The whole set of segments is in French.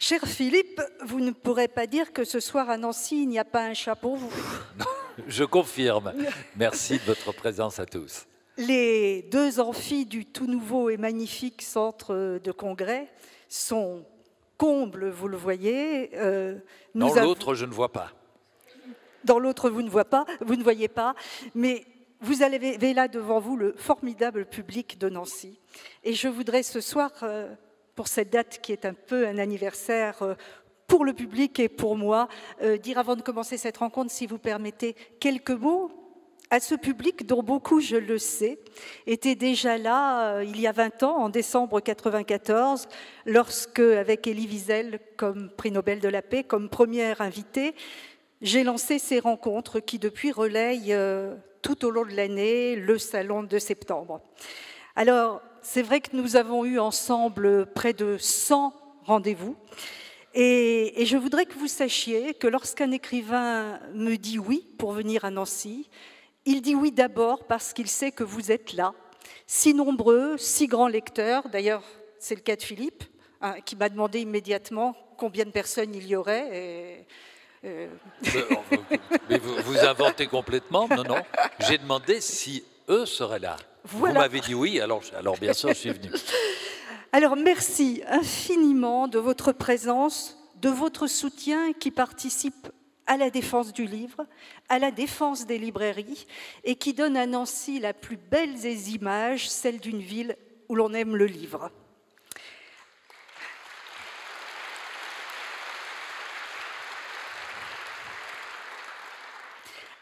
Cher Philippe, vous ne pourrez pas dire que ce soir à Nancy, il n'y a pas un chat pour vous. Non, je confirme. Merci de votre présence à tous. Les deux amphis du tout nouveau et magnifique centre de congrès sont combles, vous le voyez. Dans l'autre, je ne vois pas. Dans l'autre, vous ne voyez pas, mais vous avez là devant vous le formidable public de Nancy. Et je voudrais ce soir, pour cette date qui est un peu un anniversaire pour le public et pour moi, dire avant de commencer cette rencontre, si vous permettez, quelques mots à ce public dont beaucoup, je le sais, étaient déjà là il y a 20 ans, en décembre 1994, lorsque, avec Elie Wiesel comme prix Nobel de la paix, comme première invitée, j'ai lancé ces rencontres qui depuis relayent tout au long de l'année le salon de septembre. Alors, c'est vrai que nous avons eu ensemble près de 100 rendez-vous et je voudrais que vous sachiez que lorsqu'un écrivain me dit oui pour venir à Nancy, il dit oui d'abord parce qu'il sait que vous êtes là, si nombreux, si grands lecteurs. D'ailleurs, c'est le cas de Philippe, hein, qui m'a demandé immédiatement combien de personnes il y aurait. Mais vous inventez complètement. Non, non. J'ai demandé si eux seraient là. Voilà. Vous m'avez dit oui, alors bien sûr, je suis venu. Alors, merci infiniment de votre présence, de votre soutien qui participe à la défense du livre, à la défense des librairies, et qui donne à Nancy la plus belle des images, celle d'une ville où l'on aime le livre.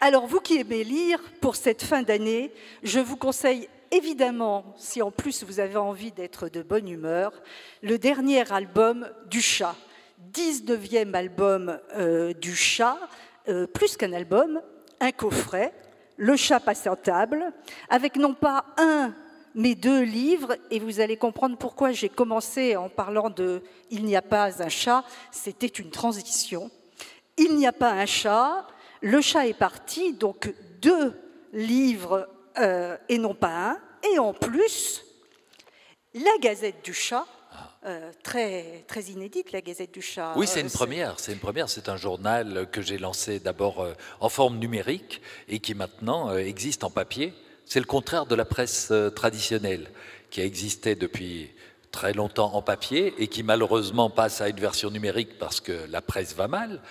Alors, vous qui aimez lire, pour cette fin d'année, je vous conseille évidemment, si en plus vous avez envie d'être de bonne humeur, le dernier album du Chat, 19e album du Chat, plus qu'un album, un coffret, Le Chat passe en table, avec non pas un, mais 2 livres, et vous allez comprendre pourquoi j'ai commencé en parlant de « Il n'y a pas un chat », c'était une transition. Il n'y a pas un chat, Le Chat est parti, donc 2 livres et non pas un, et en plus, la Gazette du Chat, très, très inédite, la Gazette du Chat. Oui, c'est une première, c'est un journal que j'ai lancé d'abord en forme numérique et qui maintenant existe en papier. C'est le contraire de la presse traditionnelle qui a existé depuis très longtemps en papier et qui malheureusement passe à une version numérique parce que la presse va mal.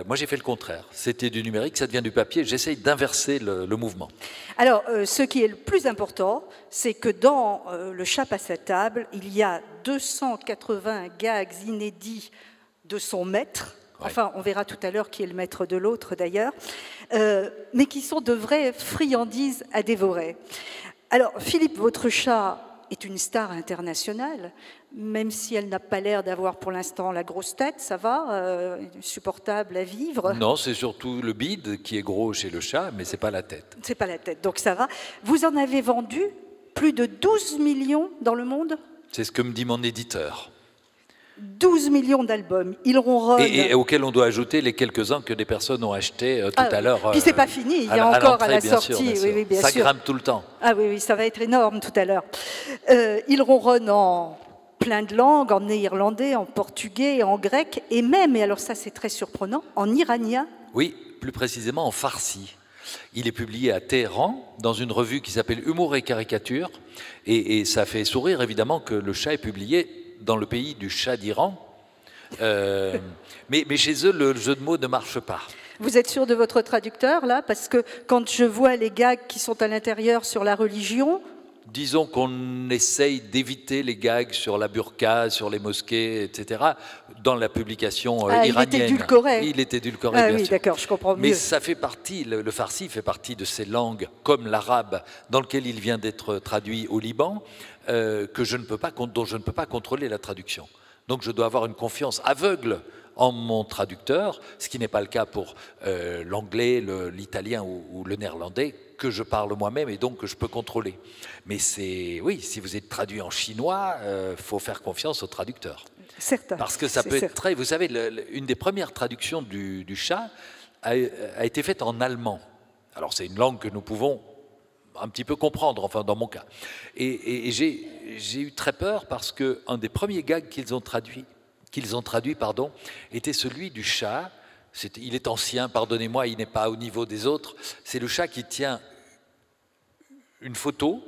Moi, j'ai fait le contraire. C'était du numérique, ça devient du papier. J'essaye d'inverser le mouvement. Alors, ce qui est le plus important, c'est que dans Le Chat passe à table, il y a 280 gags inédits de son maître. Ouais. Enfin, on verra tout à l'heure qui est le maître de l'autre, d'ailleurs. Mais qui sont de vraies friandises à dévorer. Alors, Philippe, votre chat est une star internationale, même si elle n'a pas l'air d'avoir pour l'instant la grosse tête, ça va, supportable à vivre. Non, c'est surtout le bide qui est gros chez le chat, mais c'est pas la tête. C'est pas la tête, donc ça va. Vous en avez vendu plus de 12 millions dans le monde? C'est ce que me dit mon éditeur. 12 millions d'albums, ils ronronnent. Et auxquels on doit ajouter les quelques-uns que des personnes ont achetés tout à l'heure. Puis c'est pas fini, il y a encore à la sortie. Bien sûr. Oui, bien ça sûr. grimpe tout le temps. Ah oui, ça va être énorme tout à l'heure. Ils ronronnent en plein de langues, en néerlandais, en portugais, en grec, et même, et alors ça c'est très surprenant, en iranien. Oui, plus précisément en farsi. Il est publié à Téhéran dans une revue qui s'appelle Humour et caricature, et ça fait sourire évidemment que le chat est publié dans le pays du chat d'Iran, mais chez eux, le jeu de mots ne marche pas. Vous êtes sûr de votre traducteur, là? Parce que quand je vois les gags qui sont à l'intérieur sur la religion... Disons qu'on essaye d'éviter les gags sur la burqa, sur les mosquées, etc., dans la publication iranienne. Il est édulcoré. Il est édulcoré, bien oui, sûr. D'accord, je comprends mieux. Mais ça fait partie, le farsi fait partie de ces langues, comme l'arabe, dans lequel il vient d'être traduit au Liban, dont je ne peux pas contrôler la traduction. Donc je dois avoir une confiance aveugle en mon traducteur, ce qui n'est pas le cas pour l'anglais, l'italien ou le néerlandais, que je parle moi-même et donc que je peux contrôler. Mais oui, si vous êtes traduit en chinois, faut faire confiance au traducteur. Certain. Parce que ça peut être très... Vous savez, une des premières traductions du chat a été faite en allemand. Alors c'est une langue que nous pouvons un petit peu comprendre, enfin dans mon cas. Et j'ai eu très peur parce qu'un des premiers gags qu'ils ont traduit, qu'ils ont traduit, pardon, était celui du chat. Il est ancien, pardonnez-moi, il n'est pas au niveau des autres. C'est le chat qui tient une photo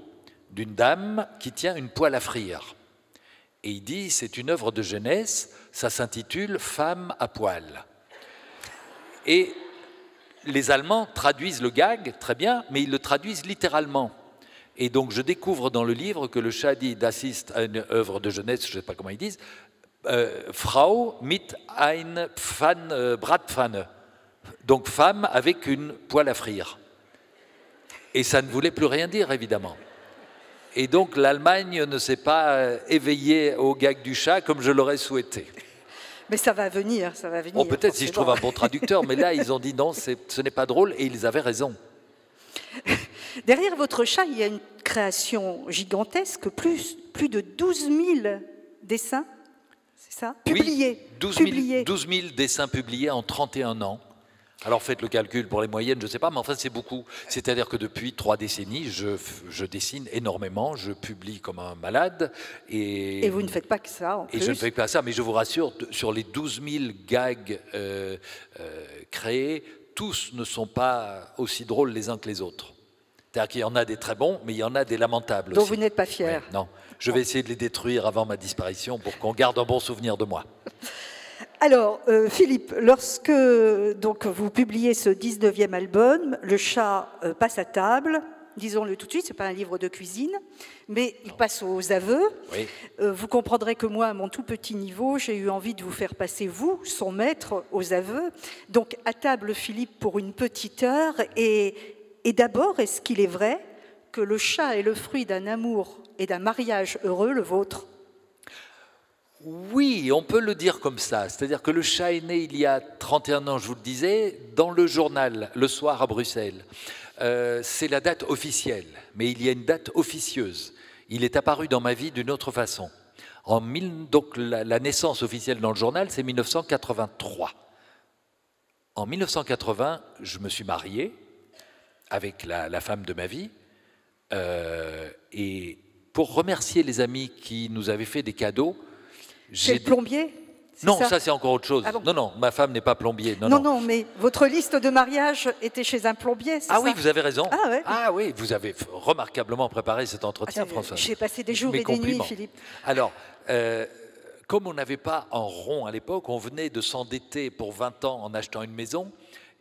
d'une dame qui tient une poêle à frire. Et il dit, c'est une œuvre de jeunesse, ça s'intitule « Femme à poil ». Et les Allemands traduisent le gag, très bien, mais ils le traduisent littéralement. Et donc je découvre dans le livre que le chat dit d'assiste à une œuvre de jeunesse, je ne sais pas comment ils disent, Frau mit ein Bratpfanne, donc femme avec une poêle à frire. Et ça ne voulait plus rien dire, évidemment. Et donc l'Allemagne ne s'est pas éveillée au gag du chat comme je l'aurais souhaité. Mais ça va venir, ça va venir. Bon, peut-être si je trouve un bon traducteur, mais là ils ont dit non, ce n'est pas drôle, et ils avaient raison. Derrière votre chat, il y a une création gigantesque, plus de 12 000 dessins, c'est ça? Publiés. Oui, 12 000 dessins publiés en 31 ans. Alors faites le calcul pour les moyennes, je ne sais pas, mais enfin c'est beaucoup. C'est-à-dire que depuis 3 décennies, je dessine énormément, je publie comme un malade. Et vous ne faites pas que ça, en plus. Et je ne fais pas ça, mais je vous rassure, sur les 12 000 gags créés, tous ne sont pas aussi drôles les uns que les autres. C'est-à-dire qu'il y en a des très bons, mais il y en a des lamentables dont aussi. Vous n'êtes pas fier. Ouais, non, je vais essayer de les détruire avant ma disparition pour qu'on garde un bon souvenir de moi. Alors, Philippe, lorsque donc, vous publiez ce 19e album, le chat passe à table, disons-le tout de suite, ce n'est pas un livre de cuisine, mais il passe aux aveux. Oui. Vous comprendrez que moi, à mon tout petit niveau, j'ai eu envie de vous faire passer, vous, son maître, aux aveux. Donc, à table, Philippe, pour une petite heure. Et d'abord, est-ce qu'il est vrai que le chat est le fruit d'un amour et d'un mariage heureux, le vôtre ? Oui, on peut le dire comme ça. C'est-à-dire que le chat est né il y a 31 ans, je vous le disais, dans le journal, le soir à Bruxelles. C'est la date officielle, mais il y a une date officieuse. Il est apparu dans ma vie d'une autre façon. Donc la naissance officielle dans le journal, c'est 1983. En 1980, je me suis marié avec la femme de ma vie. Et pour remercier les amis qui nous avaient fait des cadeaux, c'est le plombier? Non, ça c'est encore autre chose. Ah bon? Non, ma femme n'est pas plombier. Non, mais votre liste de mariage était chez un plombier, c'est ça? Ah oui, vous avez raison. Ah, ouais. Ah oui, vous avez remarquablement préparé cet entretien, François. J'ai passé des jours et des nuits, Philippe. Alors, comme on n'avait pas un rond à l'époque, on venait de s'endetter pour 20 ans en achetant une maison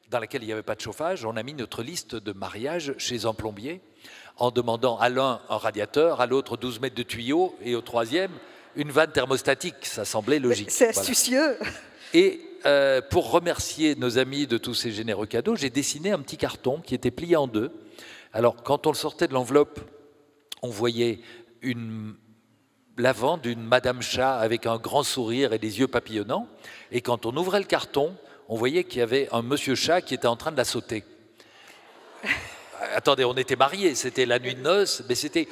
dans laquelle il n'y avait pas de chauffage. On a mis notre liste de mariage chez un plombier en demandant à l'un un radiateur, à l'autre 12 mètres de tuyaux et au troisième une vanne thermostatique. Ça semblait logique. C'est astucieux. Voilà. Et pour remercier nos amis de tous ces généreux cadeaux, j'ai dessiné un petit carton qui était plié en deux. Alors, quand on le sortait de l'enveloppe, on voyait l'avant d'une Madame Chat avec un grand sourire et des yeux papillonnants. Et quand on ouvrait le carton, on voyait qu'il y avait un Monsieur Chat qui était en train de la sauter. Attendez, on était mariés, c'était la nuit de noces, mais c'était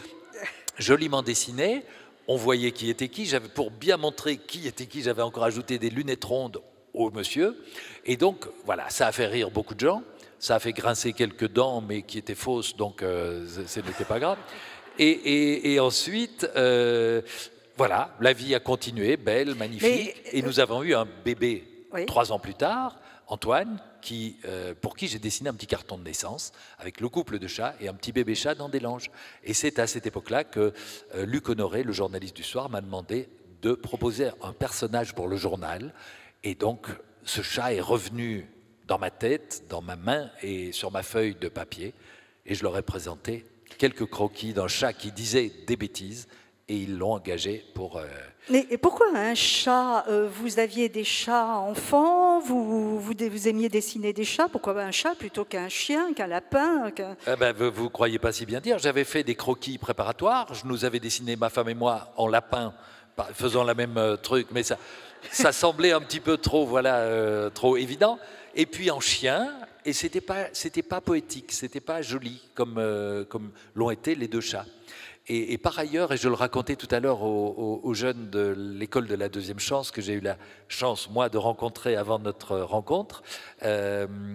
joliment dessiné. On voyait qui était qui. Pour bien montrer qui était qui, j'avais encore ajouté des lunettes rondes au monsieur. Et donc, voilà, ça a fait rire beaucoup de gens. Ça a fait grincer quelques dents, mais qui étaient fausses, donc ce n'était pas grave. Et ensuite, voilà, la vie a continué, belle, magnifique. Et nous avons eu un bébé 3 ans plus tard, Antoine, pour qui j'ai dessiné un petit carton de naissance avec le couple de chats et un petit bébé chat dans des langes. Et c'est à cette époque-là que Luc Honoré, le journaliste du soir, m'a demandé de proposer un personnage pour le journal. Et donc, ce chat est revenu dans ma tête, dans ma main et sur ma feuille de papier. Et je leur ai présenté quelques croquis d'un chat qui disait des bêtises. Et ils l'ont engagé pour... Mais pourquoi un chat? Vous aviez des chats enfants, vous aimiez dessiner des chats. Pourquoi un chat plutôt qu'un chien, qu'un lapin vous ne croyez pas si bien dire. J'avais fait des croquis préparatoires. Je nous avais dessiné, ma femme et moi, en lapin, faisant la même truc. Mais ça semblait un petit peu trop, trop évident. Et puis en chien, et c'était pas poétique, c'était pas joli comme l'ont été les deux chats. Et par ailleurs, et je le racontais tout à l'heure aux jeunes de l'école de la deuxième chance, que j'ai eu la chance, moi, de rencontrer avant notre rencontre, je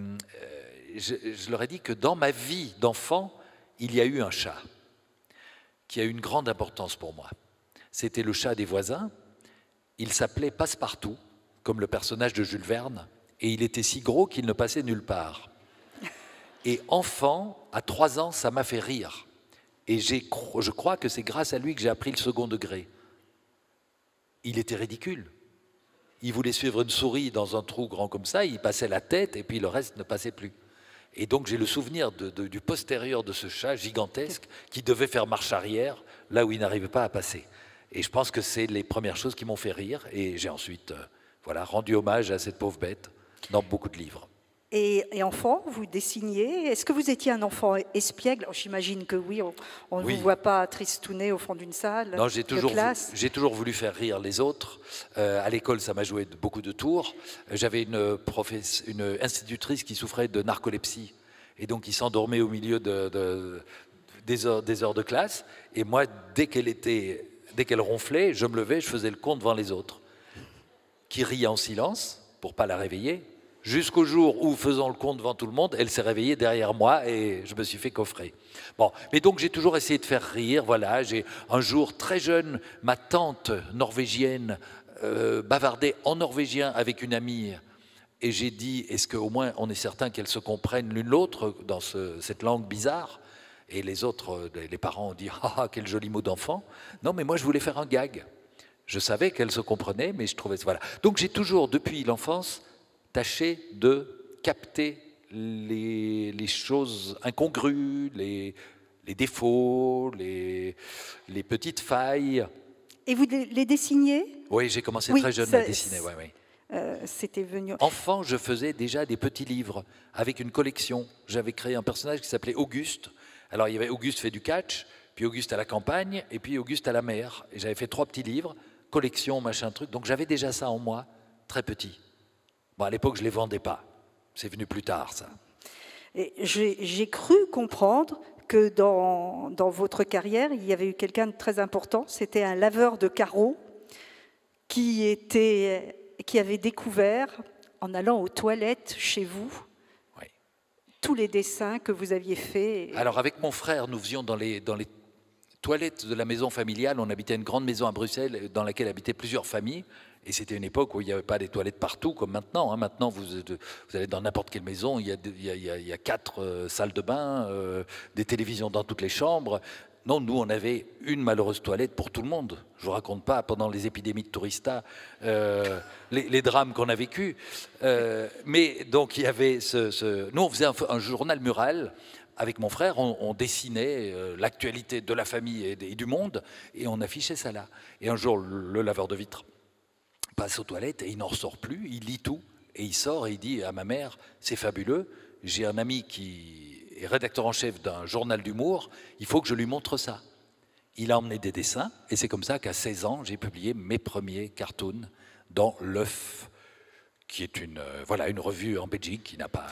leur ai dit que dans ma vie d'enfant, il y a eu un chat qui a eu une grande importance pour moi. C'était le chat des voisins, Il s'appelait Passepartout, comme le personnage de Jules Verne, et il était si gros qu'il ne passait nulle part. Et enfant, à 3 ans, ça m'a fait rire. Et je crois que c'est grâce à lui que j'ai appris le second degré. Il était ridicule. Il voulait suivre une souris dans un trou grand comme ça, il passait la tête et puis le reste ne passait plus. Et donc j'ai le souvenir du postérieur de ce chat gigantesque qui devait faire marche arrière là où il n'arrivait pas à passer. Et je pense que c'est les premières choses qui m'ont fait rire. Et j'ai ensuite voilà, rendu hommage à cette pauvre bête dans beaucoup de livres. Et enfant, vous dessiniez. Est-ce que vous étiez un enfant espiègle? J'imagine que oui, on ne Oui. vous voit pas tristouner au fond d'une salle Non, de classe. j'ai toujours voulu faire rire les autres. À l'école, ça m'a joué beaucoup de tours. J'avais une institutrice qui souffrait de narcolepsie. Et donc, qui s'endormait au milieu des heures de classe. Et moi, dès qu'elle ronflait, je me levais, je faisais le conte devant les autres, qui riaient en silence pour ne pas la réveiller. Jusqu'au jour où, faisant le conte devant tout le monde, elle s'est réveillée derrière moi et je me suis fait coffrer. Bon, mais donc j'ai toujours essayé de faire rire. Voilà, un jour très jeune, ma tante norvégienne bavardait en norvégien avec une amie et j'ai dit, est-ce qu'au moins on est certain qu'elles se comprennent l'une l'autre dans cette langue bizarre? Et les autres, les parents ont dit, ah, quel joli mot d'enfant. Non, mais moi je voulais faire un gag. Je savais qu'elles se comprenaient, mais je trouvais voilà. Donc j'ai toujours, depuis l'enfance, tâcher de capter les choses incongrues, les défauts, les petites failles. Et vous les dessiniez? Oui, j'ai commencé très jeune à dessiner. Ouais, ouais. C'était venu. Enfant, je faisais déjà des petits livres avec une collection. J'avais créé un personnage qui s'appelait Auguste. Alors, il y avait Auguste fait du catch, puis Auguste à la campagne, et puis Auguste à la mer. Et j'avais fait 3 petits livres, collection, machin, truc. Donc, j'avais déjà ça en moi, très petit. Bon, à l'époque, je ne les vendais pas. C'est venu plus tard, ça. J'ai cru comprendre que dans votre carrière, il y avait eu quelqu'un de très important. C'était un laveur de carreaux qui avait découvert, en allant aux toilettes chez vous, oui, tous les dessins que vous aviez faits. Alors, avec mon frère, nous faisions dans les toilettes de la maison familiale. On habitait une grande maison à Bruxelles dans laquelle habitaient plusieurs familles. Et c'était une époque où il n'y avait pas des toilettes partout comme maintenant. Maintenant, vous allez dans n'importe quelle maison, il y a 4 salles de bain, des télévisions dans toutes les chambres. Non, nous, on avait une malheureuse toilette pour tout le monde. Je ne vous raconte pas, pendant les épidémies de tourista, les drames qu'on a vécus. Mais donc, il y avait nous, on faisait un journal mural. Avec mon frère, on dessinait l'actualité de la famille et du monde, et on affichait ça là. Et un jour, le laveur de vitres passe aux toilettes et il n'en ressort plus, il lit tout, et il sort et il dit à ma mère, c'est fabuleux, j'ai un ami qui est rédacteur en chef d'un journal d'humour, il faut que je lui montre ça. Il a emmené des dessins, et c'est comme ça qu'à 16 ans, j'ai publié mes premiers cartoons dans L'Œuf, qui est une revue en Belgique qui n'a pas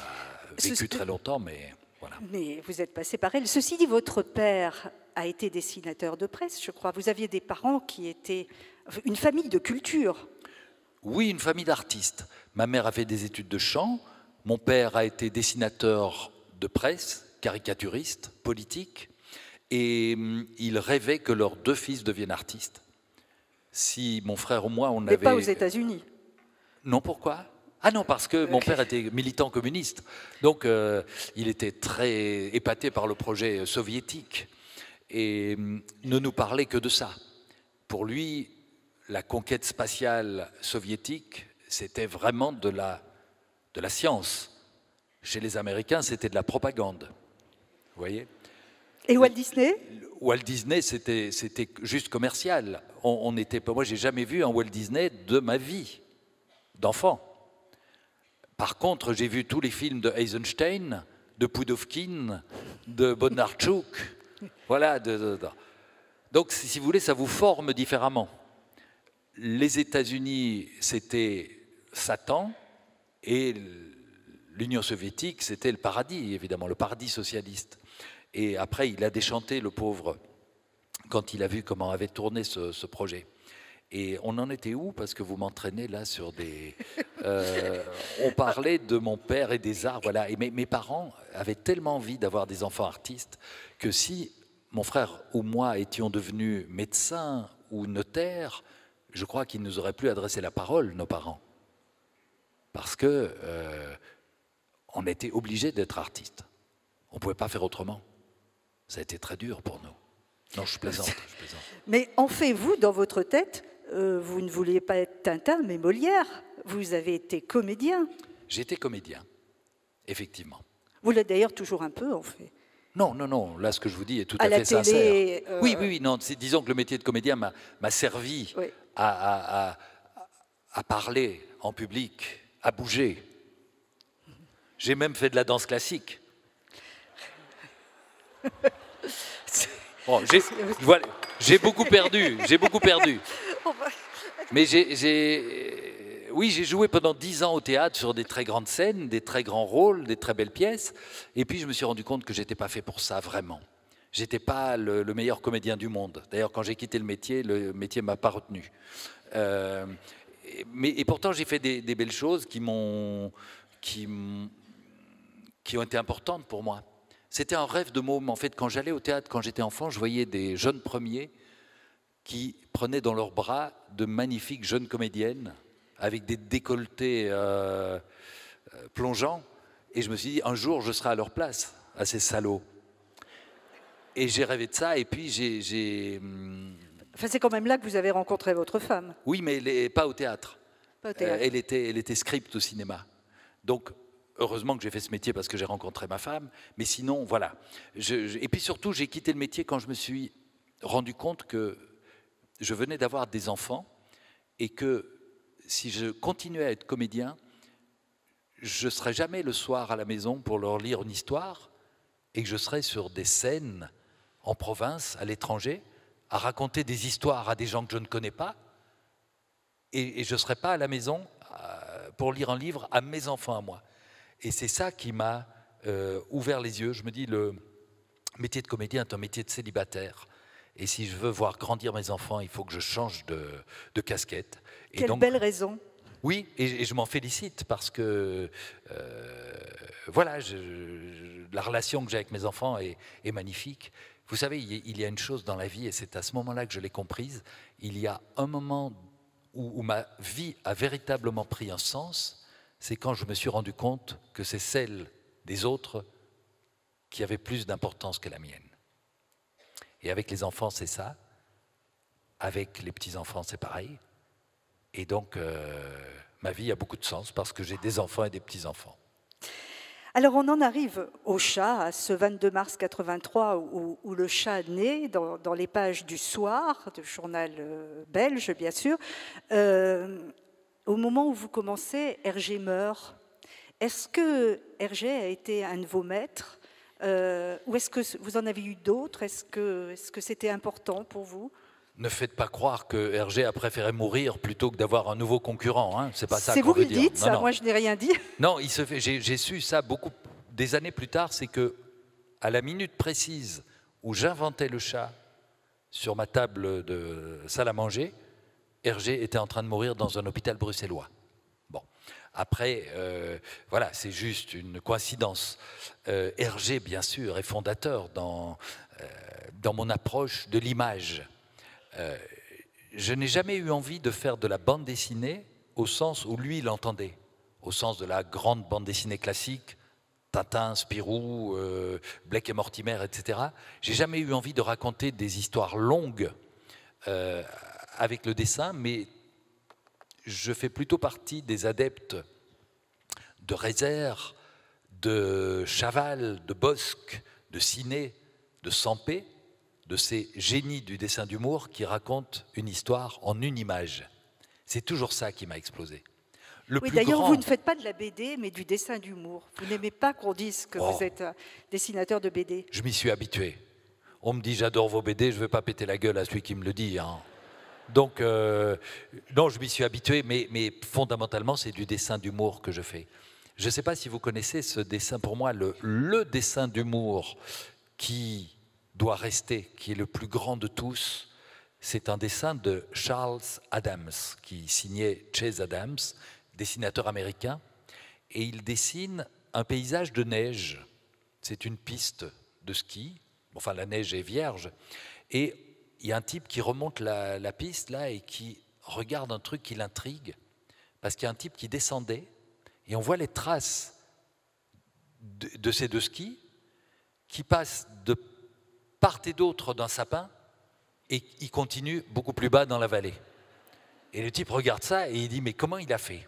vécu très longtemps, mais voilà. Mais vous êtes passé par elle. Ceci dit, votre père a été dessinateur de presse, je crois. Vous aviez des parents qui étaient une famille de culture. Oui, une famille d'artistes. Ma mère a fait des études de chant, mon père a été dessinateur de presse, caricaturiste, politique, et il rêvait que leurs 2 fils deviennent artistes. Si mon frère ou moi, on avait... Mais pas aux États-Unis. Non, pourquoi ? Ah non, parce que mon père était militant communiste, donc il était très épaté par le projet soviétique, et ne nous parlait que de ça. Pour lui, la conquête spatiale soviétique, c'était vraiment de la science. Chez les Américains, c'était de la propagande. Vous voyez ? Et Walt Disney ? Walt Disney, c'était juste commercial. Moi, j'ai jamais vu un Walt Disney de ma vie, d'enfant. Par contre, j'ai vu tous les films de Eisenstein, de Pudovkin, de Bondarchuk. Voilà. Donc, si vous voulez, ça vous forme différemment. Les États-Unis, c'était Satan, et l'Union soviétique, c'était le paradis, évidemment, le paradis socialiste. Et après, il a déchanté, le pauvre, quand il a vu comment avait tourné ce projet. Et on en était où? Parce que vous m'entraînez là sur des... on parlait de mon père et des arts, voilà. Et mes parents avaient tellement envie d'avoir des enfants artistes que si mon frère ou moi étions devenus médecins ou notaires, je crois qu'ils nous auraient plus adressé la parole, nos parents. Parce que on était obligés d'être artistes. On ne pouvait pas faire autrement. Ça a été très dur pour nous. Non, je plaisante. Mais en fait, vous, dans votre tête, vous ne vouliez pas être Tintin, mais Molière. Vous avez été comédien. J'étais comédien, effectivement. Vous l'êtes d'ailleurs toujours un peu, en fait. Non, non, non. Là, ce que je vous dis est tout à fait sincère. Oui, oui, oui. Non, disons que le métier de comédien m'a servi à parler en public, à bouger. J'ai même fait de la danse classique. Bon, j'ai beaucoup perdu, Mais oui, j'ai joué pendant 10 ans au théâtre sur des très grandes scènes, des très grands rôles, des très belles pièces. Et puis je me suis rendu compte que j'étais pas fait pour ça vraiment. J'étais pas le meilleur comédien du monde. D'ailleurs, quand j'ai quitté le métier m'a pas retenu. Et pourtant, j'ai fait des belles choses qui ont été importantes pour moi. C'était un rêve de môme. En fait, quand j'allais au théâtre, quand j'étais enfant, je voyais des jeunes premiers qui prenaient dans leurs bras de magnifiques jeunes comédiennes avec des décolletés plongeants. Et je me suis dit, un jour, je serai à leur place, à ces salauds. Et j'ai rêvé de ça. Et puis, Enfin, c'est quand même là que vous avez rencontré votre femme. Oui, mais pas au théâtre. Pas au théâtre. Elle était script au cinéma. Donc, heureusement que j'ai fait ce métier parce que j'ai rencontré ma femme, mais sinon, voilà. Et puis surtout, j'ai quitté le métier quand je me suis rendu compte que je venais d'avoir des enfants et que si je continuais à être comédien, je ne serais jamais le soir à la maison pour leur lire une histoire et que je serais sur des scènes en province, à l'étranger, à raconter des histoires à des gens que je ne connais pas et je ne serais pas à la maison pour lire un livre à mes enfants à moi. Et c'est ça qui m'a ouvert les yeux. Je me dis, le métier de comédien est un métier de célibataire. Et si je veux voir grandir mes enfants, il faut que je change de casquette. Quelle belle raison. Oui, et je m'en félicite parce que voilà, la relation que j'ai avec mes enfants est magnifique. Vous savez, il y a une chose dans la vie, et c'est à ce moment-là que je l'ai comprise, il y a un moment où ma vie a véritablement pris un sens, c'est quand je me suis rendu compte que c'est celle des autres qui avait plus d'importance que la mienne. Et avec les enfants, c'est ça. Avec les petits-enfants, c'est pareil. Et donc, ma vie a beaucoup de sens parce que j'ai des enfants et des petits-enfants. Alors, on en arrive au chat, à ce 22 mars 83, où le chat naît dans les pages du Soir, du journal belge, bien sûr. Au moment où vous commencez, Hergé meurt. Est-ce que Hergé a été un de vos maîtres ou est-ce que vous en avez eu d'autres? Est-ce que c'était important pour vous? Ne faites pas croire que Hergé a préféré mourir plutôt que d'avoir un nouveau concurrent. Hein. C'est pas ça. C'est qu'on vous qui veut le dire. dites, ça. Non. Moi, je n'ai rien dit. Non, j'ai su ça beaucoup des années plus tard. C'est que à la minute précise où j'inventais le chat sur ma table de salle à manger, Hergé était en train de mourir dans un hôpital bruxellois. Bon, après, voilà, c'est juste une coïncidence. Hergé, bien sûr, est fondateur dans mon approche de l'image. Je n'ai jamais eu envie de faire de la bande dessinée au sens où lui l'entendait, au sens de la grande bande dessinée classique, Tintin, Spirou, Blake et Mortimer, etc. J'ai jamais eu envie de raconter des histoires longues avec le dessin, mais je fais plutôt partie des adeptes de Rézère, de Chaval, de Bosc, de Ciné, de Sampé, de ces génies du dessin d'humour qui racontent une histoire en une image. C'est toujours ça qui m'a explosé. Oui, d'ailleurs, vous ne faites pas de la BD, mais du dessin d'humour. Vous n'aimez pas qu'on dise que vous êtes un dessinateur de BD. Je m'y suis habitué. On me dit j'adore vos BD, je ne veux pas péter la gueule à celui qui me le dit. Hein. Donc, non, je m'y suis habitué, mais fondamentalement, c'est du dessin d'humour que je fais. Je ne sais pas si vous connaissez ce dessin, pour moi, le dessin d'humour qui doit rester, qui est le plus grand de tous, c'est un dessin de Charles Adams, qui signait Chase Adams, dessinateur américain, et il dessine un paysage de neige. C'est une piste de ski, enfin la neige est vierge, et il y a un type qui remonte la piste là et qui regarde un truc qui l'intrigue, parce qu'il y a un type qui descendait, et on voit les traces de ces deux skis qui passent de part et d'autre d'un sapin, et il continue beaucoup plus bas dans la vallée. Et le type regarde ça et il dit, mais comment il a fait?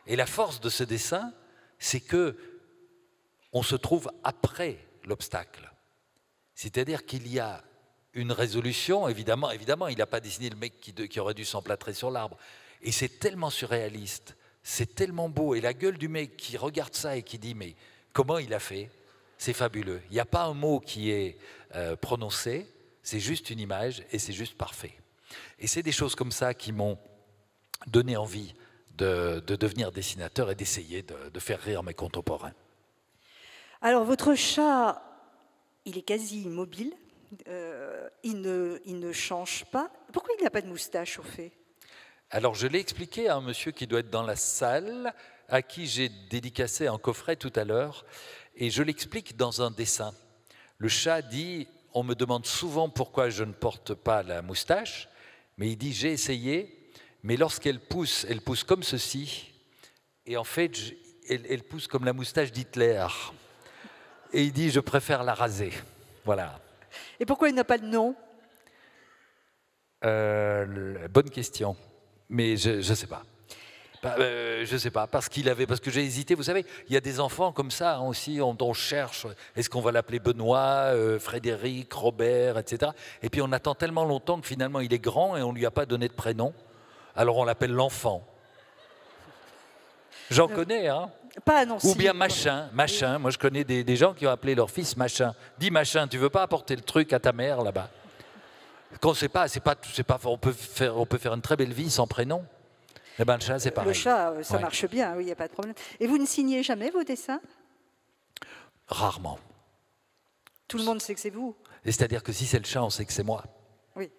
Et la force de ce dessin, c'est que on se trouve après l'obstacle. C'est-à-dire qu'il y a une résolution, évidemment, il n'a pas dessiné le mec qui aurait dû s'emplâtrer sur l'arbre. Et c'est tellement surréaliste, c'est tellement beau. Et la gueule du mec qui regarde ça et qui dit, mais comment il a fait? C'est fabuleux. Il n'y a pas un mot qui est prononcé, c'est juste une image et c'est juste parfait. Et c'est des choses comme ça qui m'ont donné envie de devenir dessinateur et d'essayer de faire rire mes contemporains. Alors, votre chat, il est quasi immobile, il ne change pas. Pourquoi il n'a pas de moustache, au fait? Alors, je l'ai expliqué à un monsieur qui doit être dans la salle, à qui j'ai dédicacé un coffret tout à l'heure, et je l'explique dans un dessin. Le chat dit, on me demande souvent pourquoi je ne porte pas la moustache, mais il dit, j'ai essayé, mais lorsqu'elle pousse comme ceci, et en fait, elle pousse comme la moustache d'Hitler. Et il dit, je préfère la raser. Voilà. Et pourquoi il n'a pas de nom? Bonne question, mais je ne sais pas. Je ne sais pas, parce que j'ai hésité. Vous savez, il y a des enfants comme ça hein, aussi, on cherche, est-ce qu'on va l'appeler Benoît, Frédéric, Robert, etc. Et puis on attend tellement longtemps que finalement il est grand et on ne lui a pas donné de prénom. Alors on l'appelle l'enfant. J'en connais, hein. Pas annoncé. Ou bien machin. Moi je connais des gens qui ont appelé leur fils machin. Dis machin, tu veux pas apporter le truc à ta mère là-bas? Qu'on sait pas, on peut faire une très belle vie sans prénom. Eh ben, le chat, c'est pareil. Le chat, ça marche bien, oui, il n'y a pas de problème. Et vous ne signez jamais vos dessins? Rarement. Tout le monde sait que c'est vous. C'est-à-dire que si c'est le chat, on sait que c'est moi. Oui.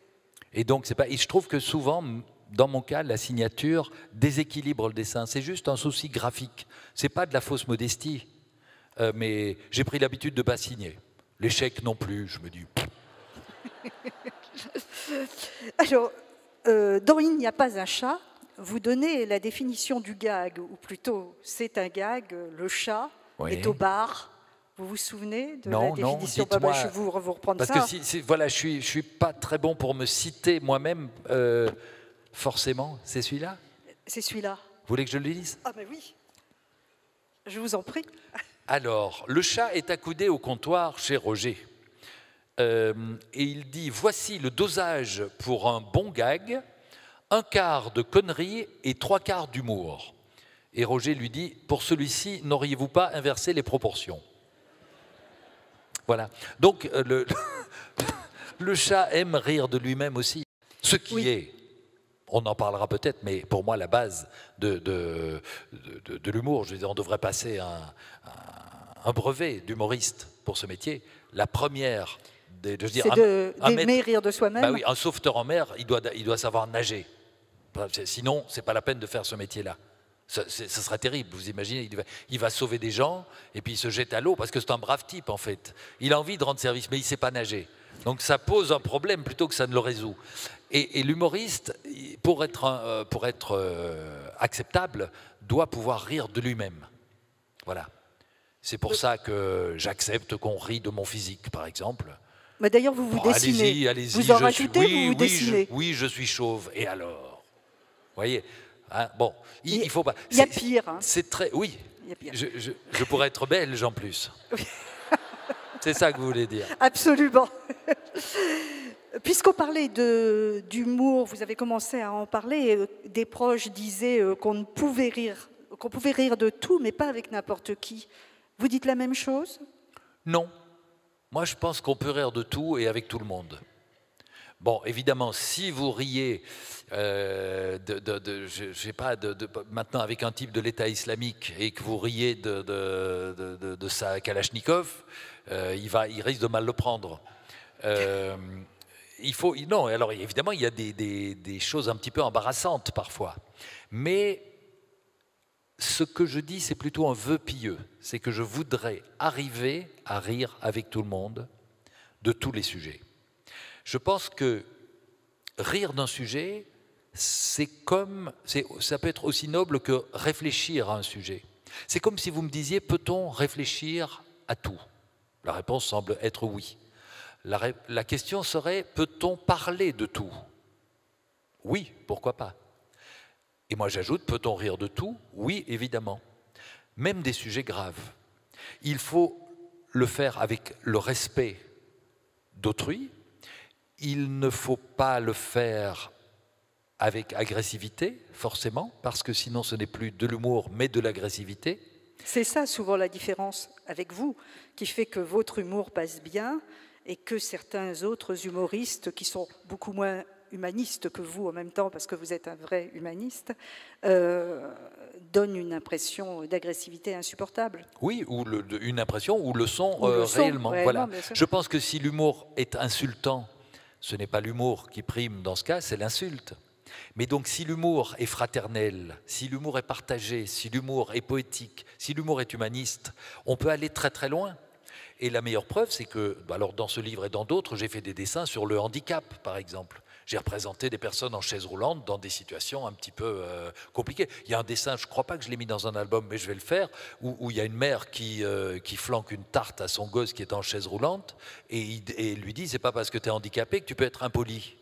Et donc, c'est pas. Et je trouve que souvent, dans mon cas, la signature déséquilibre le dessin. C'est juste un souci graphique. C'est pas de la fausse modestie. Mais j'ai pris l'habitude de ne pas signer. L'échec non plus, je me dis. Alors, dans Il n'y a pas un chat, vous donnez la définition du gag, ou plutôt, c'est un gag, le chat est au bar. Vous vous souvenez de la définition? Non, je vais vous reprendre parce ça. Parce que voilà, je suis pas très bon pour me citer moi-même, forcément. C'est celui-là? C'est celui-là. Vous voulez que je le lise? Ah mais oui, je vous en prie. Alors, le chat est accoudé au comptoir chez Roger. Et il dit, voici le dosage pour un bon gag, 1/4 de conneries et 3/4 d'humour. Et Roger lui dit, pour celui-ci, n'auriez-vous pas inversé les proportions? Voilà. Donc, le chat aime rire de lui-même aussi. Ce qui est, on en parlera peut-être, mais pour moi, la base de l'humour, je veux dire, on devrait passer un brevet d'humoriste pour ce métier. La première... C'est d'aimer rire de soi-même. Bah oui, un sauveteur en mer, il doit savoir nager. Sinon, ce n'est pas la peine de faire ce métier-là. Ce serait terrible, vous imaginez, il va sauver des gens et puis il se jette à l'eau parce que c'est un brave type en fait. Il a envie de rendre service, mais il ne sait pas nager. Donc ça pose un problème plutôt que ça ne le résout. Et l'humoriste, pour être acceptable, doit pouvoir rire de lui-même. Voilà. C'est pour ça que j'accepte qu'on rit de mon physique, par exemple. Mais d'ailleurs, vous dessinez. Allez-y, vous en rajoutez, vous dessinez. Oui, je suis chauve. Et alors? Vous voyez hein, bon, il faut pas. Il y a pire. Hein. C'est très. Oui. Il y a pire. Je pourrais être belge en plus. Oui. C'est ça que vous voulez dire? Absolument. Puisqu'on parlait d'humour, vous avez commencé à en parler. Des proches disaient qu'on pouvait rire de tout, mais pas avec n'importe qui. Vous dites la même chose? Non. Moi, je pense qu'on peut rire de tout et avec tout le monde. Bon, évidemment, si vous riez, je sais pas, maintenant avec un type de l'État islamique et que vous riez de sa Kalachnikov, il risque de mal le prendre. Non, alors évidemment, il y a des choses un petit peu embarrassantes parfois. Mais ce que je dis, c'est plutôt un vœu pieux. C'est que je voudrais arriver à rire avec tout le monde de tous les sujets. Je pense que rire d'un sujet, ça peut être aussi noble que réfléchir à un sujet. C'est comme si vous me disiez, peut-on réfléchir à tout? La réponse semble être oui. La question serait, peut-on parler de tout? Oui, pourquoi pas? Et moi j'ajoute, peut-on rire de tout? Oui, évidemment. Même des sujets graves. Il faut le faire avec le respect d'autrui. Il ne faut pas le faire avec agressivité, forcément, parce que sinon ce n'est plus de l'humour, mais de l'agressivité. C'est ça souvent la différence avec vous, qui fait que votre humour passe bien et que certains autres humoristes qui sont beaucoup moins humanistes que vous en même temps, parce que vous êtes un vrai humaniste, donnent une impression d'agressivité insupportable. Oui, ou une impression, ou le sont réellement. Voilà. Je pense que si l'humour est insultant, ce n'est pas l'humour qui prime dans ce cas, c'est l'insulte. Mais donc si l'humour est fraternel, si l'humour est partagé, si l'humour est poétique, si l'humour est humaniste, on peut aller très très loin. Et la meilleure preuve, c'est que, alors dans ce livre et dans d'autres, j'ai fait des dessins sur le handicap, par exemple. J'ai représenté des personnes en chaise roulante dans des situations un petit peu compliquées. Il y a un dessin, je ne crois pas que je l'ai mis dans un album, mais je vais le faire, où il y a une mère qui flanque une tarte à son gosse qui est en chaise roulante, et lui dit, c'est pas parce que tu es handicapé que tu peux être impoli.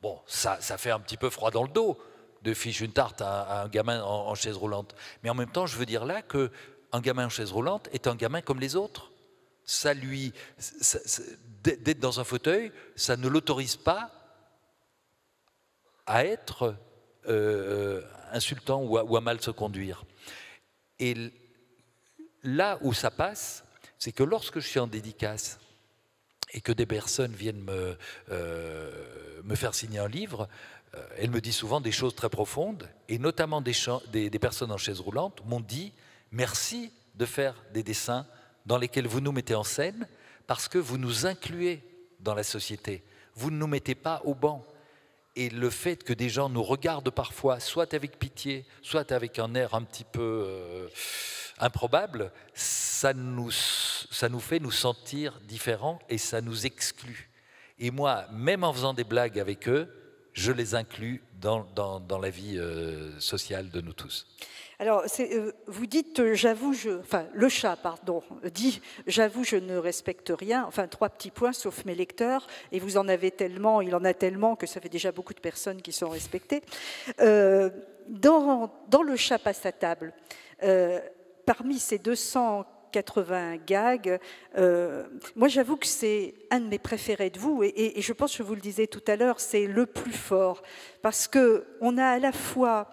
Bon, ça fait un petit peu froid dans le dos de ficher une tarte à un gamin en chaise roulante. Mais en même temps, je veux dire là qu'un gamin en chaise roulante est un gamin comme les autres. D'être dans un fauteuil, ça ne l'autorise pas à être insultant ou à mal se conduire. Et là où ça passe, c'est que lorsque je suis en dédicace et que des personnes viennent me faire signer un livre, elles me disent souvent des choses très profondes, et notamment des personnes en chaise roulante m'ont dit « Merci de faire des dessins dans lesquels vous nous mettez en scène, parce que vous nous incluez dans la société. Vous ne nous mettez pas au banc. » Et le fait que des gens nous regardent parfois, soit avec pitié, soit avec un air un petit peu improbable, ça nous fait nous sentir différents et ça nous exclut. Et moi, même en faisant des blagues avec eux, je les inclus dans la vie sociale de nous tous. Alors, vous dites, j'avoue, le chat, pardon, dit, j'avoue, je ne respecte rien, enfin, 3 petits points, sauf mes lecteurs, et vous en avez tellement, il en a tellement, que ça fait déjà beaucoup de personnes qui sont respectées. Dans le chat passe à table, parmi ces 280 gags, moi j'avoue que c'est un de mes préférés de vous, et je pense que je vous le disais tout à l'heure, c'est le plus fort, parce qu'on a à la fois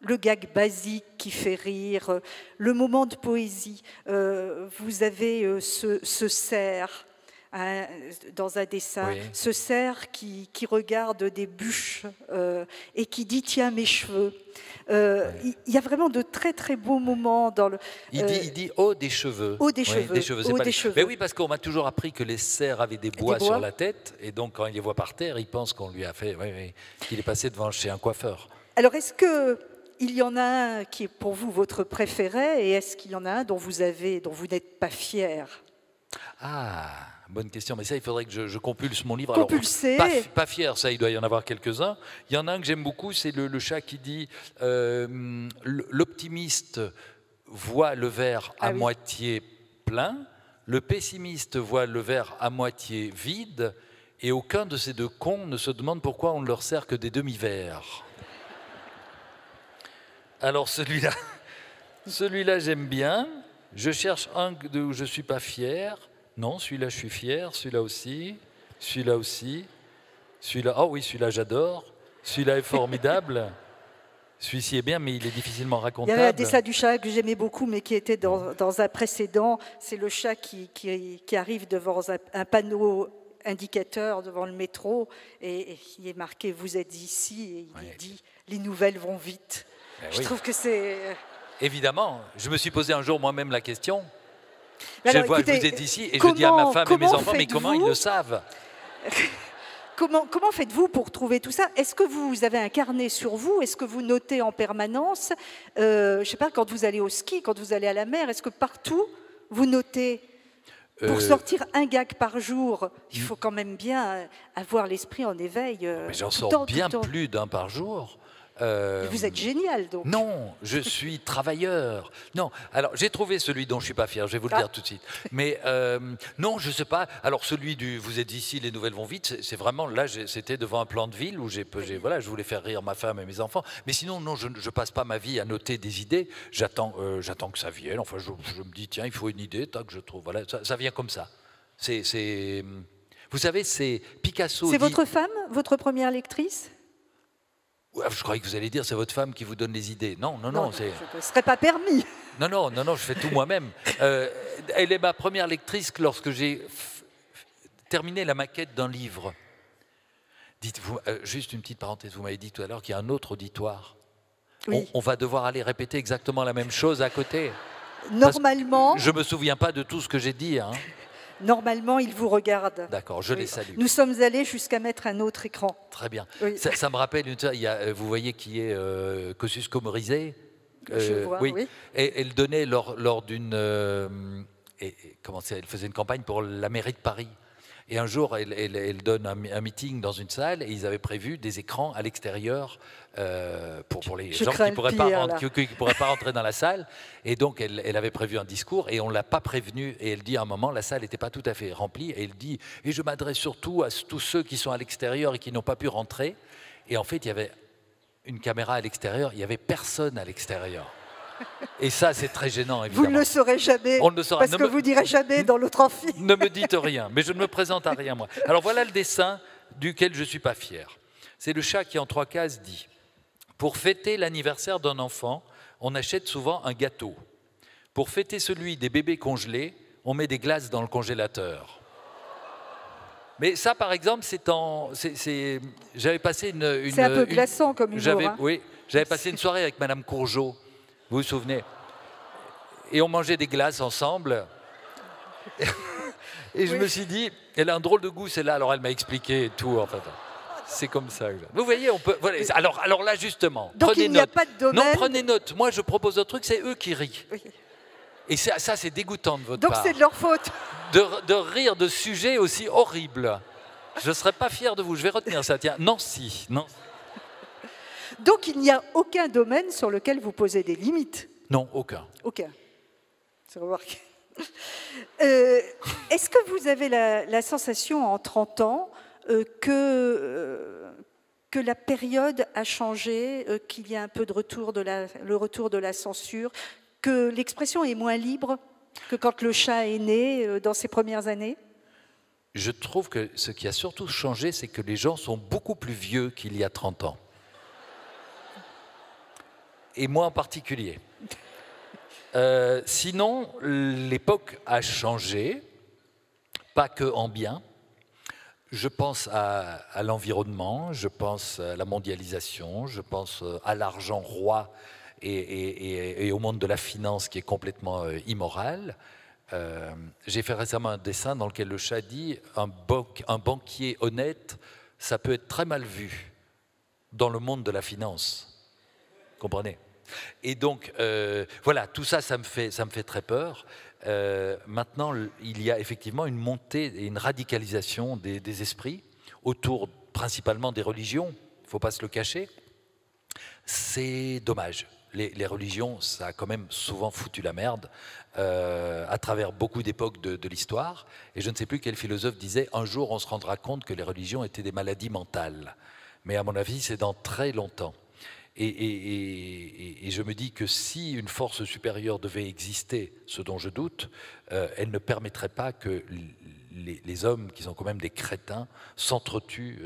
le gag basique qui fait rire, le moment de poésie. Vous avez ce cerf dans un dessin, oui. Ce cerf qui regarde des bûches et qui dit « tiens, mes cheveux ». Il y a vraiment de très très beaux moments dans le... Il dit « oh, des cheveux ». « Oh, des cheveux ». Des cheveux, oh, des cheveux. Mais oui, parce qu'on m'a toujours appris que les cerfs avaient des bois sur la tête, et donc quand il les voit par terre, il pense qu'on lui a fait... qu'il est passé devant chez un coiffeur. Alors, est-ce que... il y en a un qui est pour vous votre préféré, et est-ce qu'il y en a un dont vous n'êtes pas fier? Ah, bonne question, mais ça, il faudrait que je compulse mon livre. Compulser. Alors, pas fier, ça, il doit y en avoir quelques-uns. Il y en a un que j'aime beaucoup, c'est le chat qui dit l'optimiste voit le verre à moitié plein, le pessimiste voit le verre à moitié vide, et aucun de ces deux cons ne se demande pourquoi on ne leur sert que des demi-verres. Alors celui-là j'aime bien. Je cherche un où je ne suis pas fier. Non, celui-là je suis fier, celui-là aussi, celui-là aussi, celui-là, oh oui, celui-là j'adore, celui-là est formidable, celui-ci est bien mais il est difficilement racontable. Il y avait un dessin du chat que j'aimais beaucoup mais qui était dans un précédent, c'est le chat qui arrive devant un panneau indicateur devant le métro et il est marqué « vous êtes ici » et il dit « les nouvelles vont vite ». Je trouve que c'est... Évidemment, je me suis posé un jour moi-même la question. Alors, je vois que vous êtes ici et je dis à ma femme et mes enfants, mais comment ils le savent? Comment faites-vous pour trouver tout ça? Est-ce que vous avez un carnet sur vous? Est-ce que vous notez en permanence? Je ne sais pas, quand vous allez au ski, quand vous allez à la mer, est-ce que partout vous notez? Pour sortir un gag par jour, il faut quand même bien avoir l'esprit en éveil. Mais j'en sors bien plus d'un par jour. Vous êtes génial, donc. Non, je suis travailleur. Non, alors j'ai trouvé celui dont je suis pas fier, je vais vous le dire tout de suite. Mais non, je sais pas. Alors celui du Vous êtes ici, les nouvelles vont vite, c'est vraiment, là, c'était devant un plan de ville où voilà, je voulais faire rire ma femme et mes enfants. Mais sinon, non, je passe pas ma vie à noter des idées. J'attends que ça vienne. Enfin, je me dis, tiens, il faut une idée, tac, je trouve. Voilà, ça vient comme ça. Vous savez, c'est Picasso. C'est votre femme, votre première lectrice? Je croyais que vous alliez dire c'est votre femme qui vous donne les idées. Non, ce ne serait pas permis. Non, je fais tout moi-même. Elle est ma première lectrice lorsque j'ai terminé la maquette d'un livre. Dites-vous, juste une petite parenthèse, vous m'avez dit tout à l'heure qu'il y a un autre auditoire. Oui. On va devoir aller répéter exactement la même chose à côté. Normalement. Je ne me souviens pas de tout ce que j'ai dit. Hein. Normalement, ils vous regardent. D'accord, je les salue. Nous sommes allés jusqu'à mettre un autre écran. Très bien. Oui. Ça me rappelle, vous voyez qui est Kosciusko Morizet. Je vois, oui. Et elle donnait lors d'une... elle faisait une campagne pour la mairie de Paris. Et un jour, elle donne un meeting dans une salle et ils avaient prévu des écrans à l'extérieur pour les gens qui ne pourraient pas rentrer dans la salle. Et donc, elle avait prévu un discours et on ne l'a pas prévenue. Et elle dit à un moment, la salle n'était pas tout à fait remplie. Et elle dit, et je m'adresse surtout à tous ceux qui sont à l'extérieur et qui n'ont pas pu rentrer. Et en fait, il y avait une caméra à l'extérieur, il n'y avait personne à l'extérieur. Et ça, c'est très gênant, évidemment. Vous ne le saurez jamais, on ne le saura. parce que vous ne direz jamais dans l'autre amphi. Ne me dites rien, mais je ne me présente à rien, moi. Alors voilà le dessin duquel je ne suis pas fier. C'est le chat qui, en 3 cases, dit « Pour fêter l'anniversaire d'un enfant, on achète souvent un gâteau. Pour fêter celui des bébés congelés, on met des glaces dans le congélateur. » Mais ça, par exemple, j'avais passé une... C'est un peu glaçant comme humour. Oui, j'avais passé une soirée avec Madame Courgeot. Vous vous souvenez? Et on mangeait des glaces ensemble. Et je me suis dit, elle a un drôle de goût, celle-là. Alors elle m'a expliqué tout. En fait, c'est comme ça. Vous voyez, on peut. Voilà. Alors là, justement, donc prenez il n'y a note. pas de domaine. Non, prenez note. Moi, je propose un truc, c'est eux qui rient. Oui. Et ça, c'est dégoûtant de votre part. Donc c'est de leur faute. De rire de sujets aussi horribles. Je ne serais pas fier de vous. Je vais retenir ça. Tiens, Nancy. Donc il n'y a aucun domaine sur lequel vous posez des limites? Non, aucun. Aucun. C'est remarqué. Est-ce que vous avez la sensation en 30 ans que la période a changé, qu'il y a un peu de retour le retour de la censure, que l'expression est moins libre que quand le chat est né dans ses premières années? Je trouve que ce qui a surtout changé, c'est que les gens sont beaucoup plus vieux qu'il y a 30 ans. Et moi en particulier. Sinon, l'époque a changé, pas que en bien. Je pense à l'environnement, je pense à la mondialisation, je pense à l'argent roi et au monde de la finance qui est complètement immoral. J'ai fait récemment un dessin dans lequel le chat dit un banquier honnête, ça peut être très mal vu dans le monde de la finance. Comprenez ? Et donc, voilà, tout ça, ça me fait très peur. Maintenant, il y a effectivement une montée et une radicalisation des esprits autour principalement des religions. Il ne faut pas se le cacher. C'est dommage. Les religions, ça a quand même souvent foutu la merde à travers beaucoup d'époques de l'histoire. Et je ne sais plus quel philosophe disait « Un jour, on se rendra compte que les religions étaient des maladies mentales. » Mais à mon avis, c'est dans très longtemps. Et je me dis que si une force supérieure devait exister, ce dont je doute, elle ne permettrait pas que les hommes, qui sont quand même des crétins, s'entretuent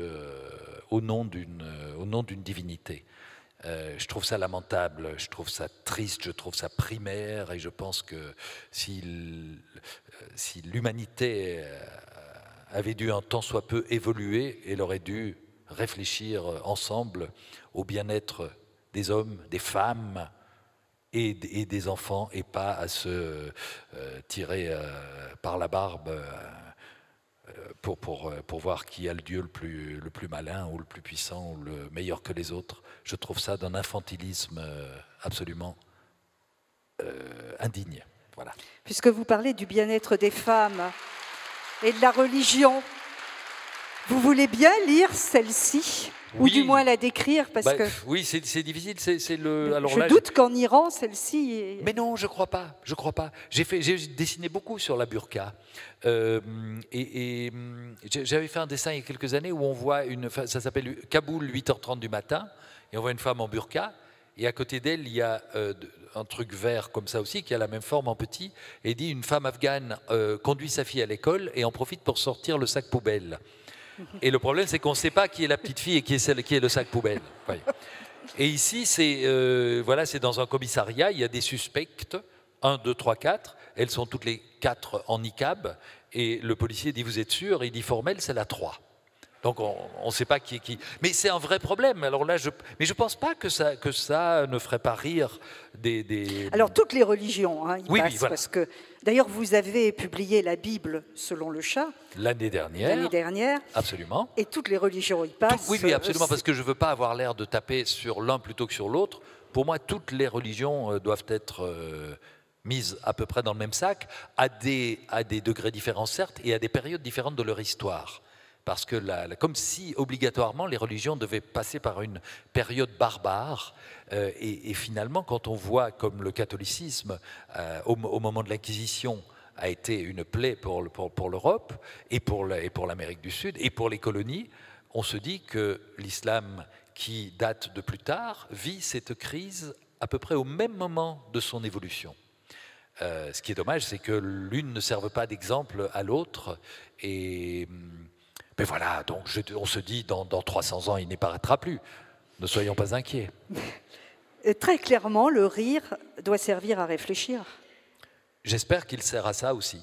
au nom d'une divinité. Je trouve ça lamentable, je trouve ça triste, je trouve ça primaire, et je pense que si l'humanité avait dû un tant soit peu évoluer, elle aurait dû réfléchir ensemble au bien-être des hommes, des femmes et des enfants, et pas à se tirer par la barbe pour voir qui a le Dieu le plus malin ou le plus puissant ou le meilleur que les autres. Je trouve ça d'un infantilisme absolument indigne. Voilà. Puisque vous parlez du bien-être des femmes et de la religion, vous voulez bien lire celle-ci, ou Oui. du moins la décrire, parce que Oui, c'est difficile. Alors je là, doute qu'en Iran, celle-ci est... Mais non, je crois pas. Je crois pas. J'ai dessiné beaucoup sur la burqa. J'avais fait un dessin il y a quelques années où on voit ça s'appelle Kaboul, 8h30 du matin, et on voit une femme en burqa. Et à côté d'elle, il y a un truc vert comme ça aussi, qui a la même forme en petit, et dit une femme afghane conduit sa fille à l'école et en profite pour sortir le sac poubelle. Et le problème, c'est qu'on ne sait pas qui est la petite fille et qui est celle qui est le sac poubelle. Voyez. Et ici, c'est dans un commissariat, il y a des suspectes, 1, 2, 3, 4, elles sont toutes les 4 en niqab, et le policier dit, vous êtes sûr? Il dit, formel, c'est la 3. Donc on ne sait pas qui est qui. Mais c'est un vrai problème. Alors là, mais je ne pense pas que ça ne ferait pas rire des... Alors toutes les religions, hein, Oui, passent, voilà. parce que d'ailleurs vous avez publié la Bible selon le chat L'année dernière. Absolument. et toutes les religions y passent. Oui, absolument, parce que je ne veux pas avoir l'air de taper sur l'un plutôt que sur l'autre. Pour moi, toutes les religions doivent être mises à peu près dans le même sac, à des degrés différents certes, et à des périodes différentes de leur histoire. Parce que comme si obligatoirement les religions devaient passer par une période barbare, et finalement quand on voit comme le catholicisme au moment de l'Inquisition a été une plaie pour l'Europe et pour l'Amérique du Sud et pour les colonies, on se dit que l'islam qui date de plus tard vit cette crise à peu près au même moment de son évolution. Ce qui est dommage, c'est que l'une ne serve pas d'exemple à l'autre. Mais voilà, donc on se dit, dans 300 ans, il n'apparaîtra plus. Ne soyons pas inquiets. Très clairement, le rire doit servir à réfléchir. J'espère qu'il sert à ça aussi.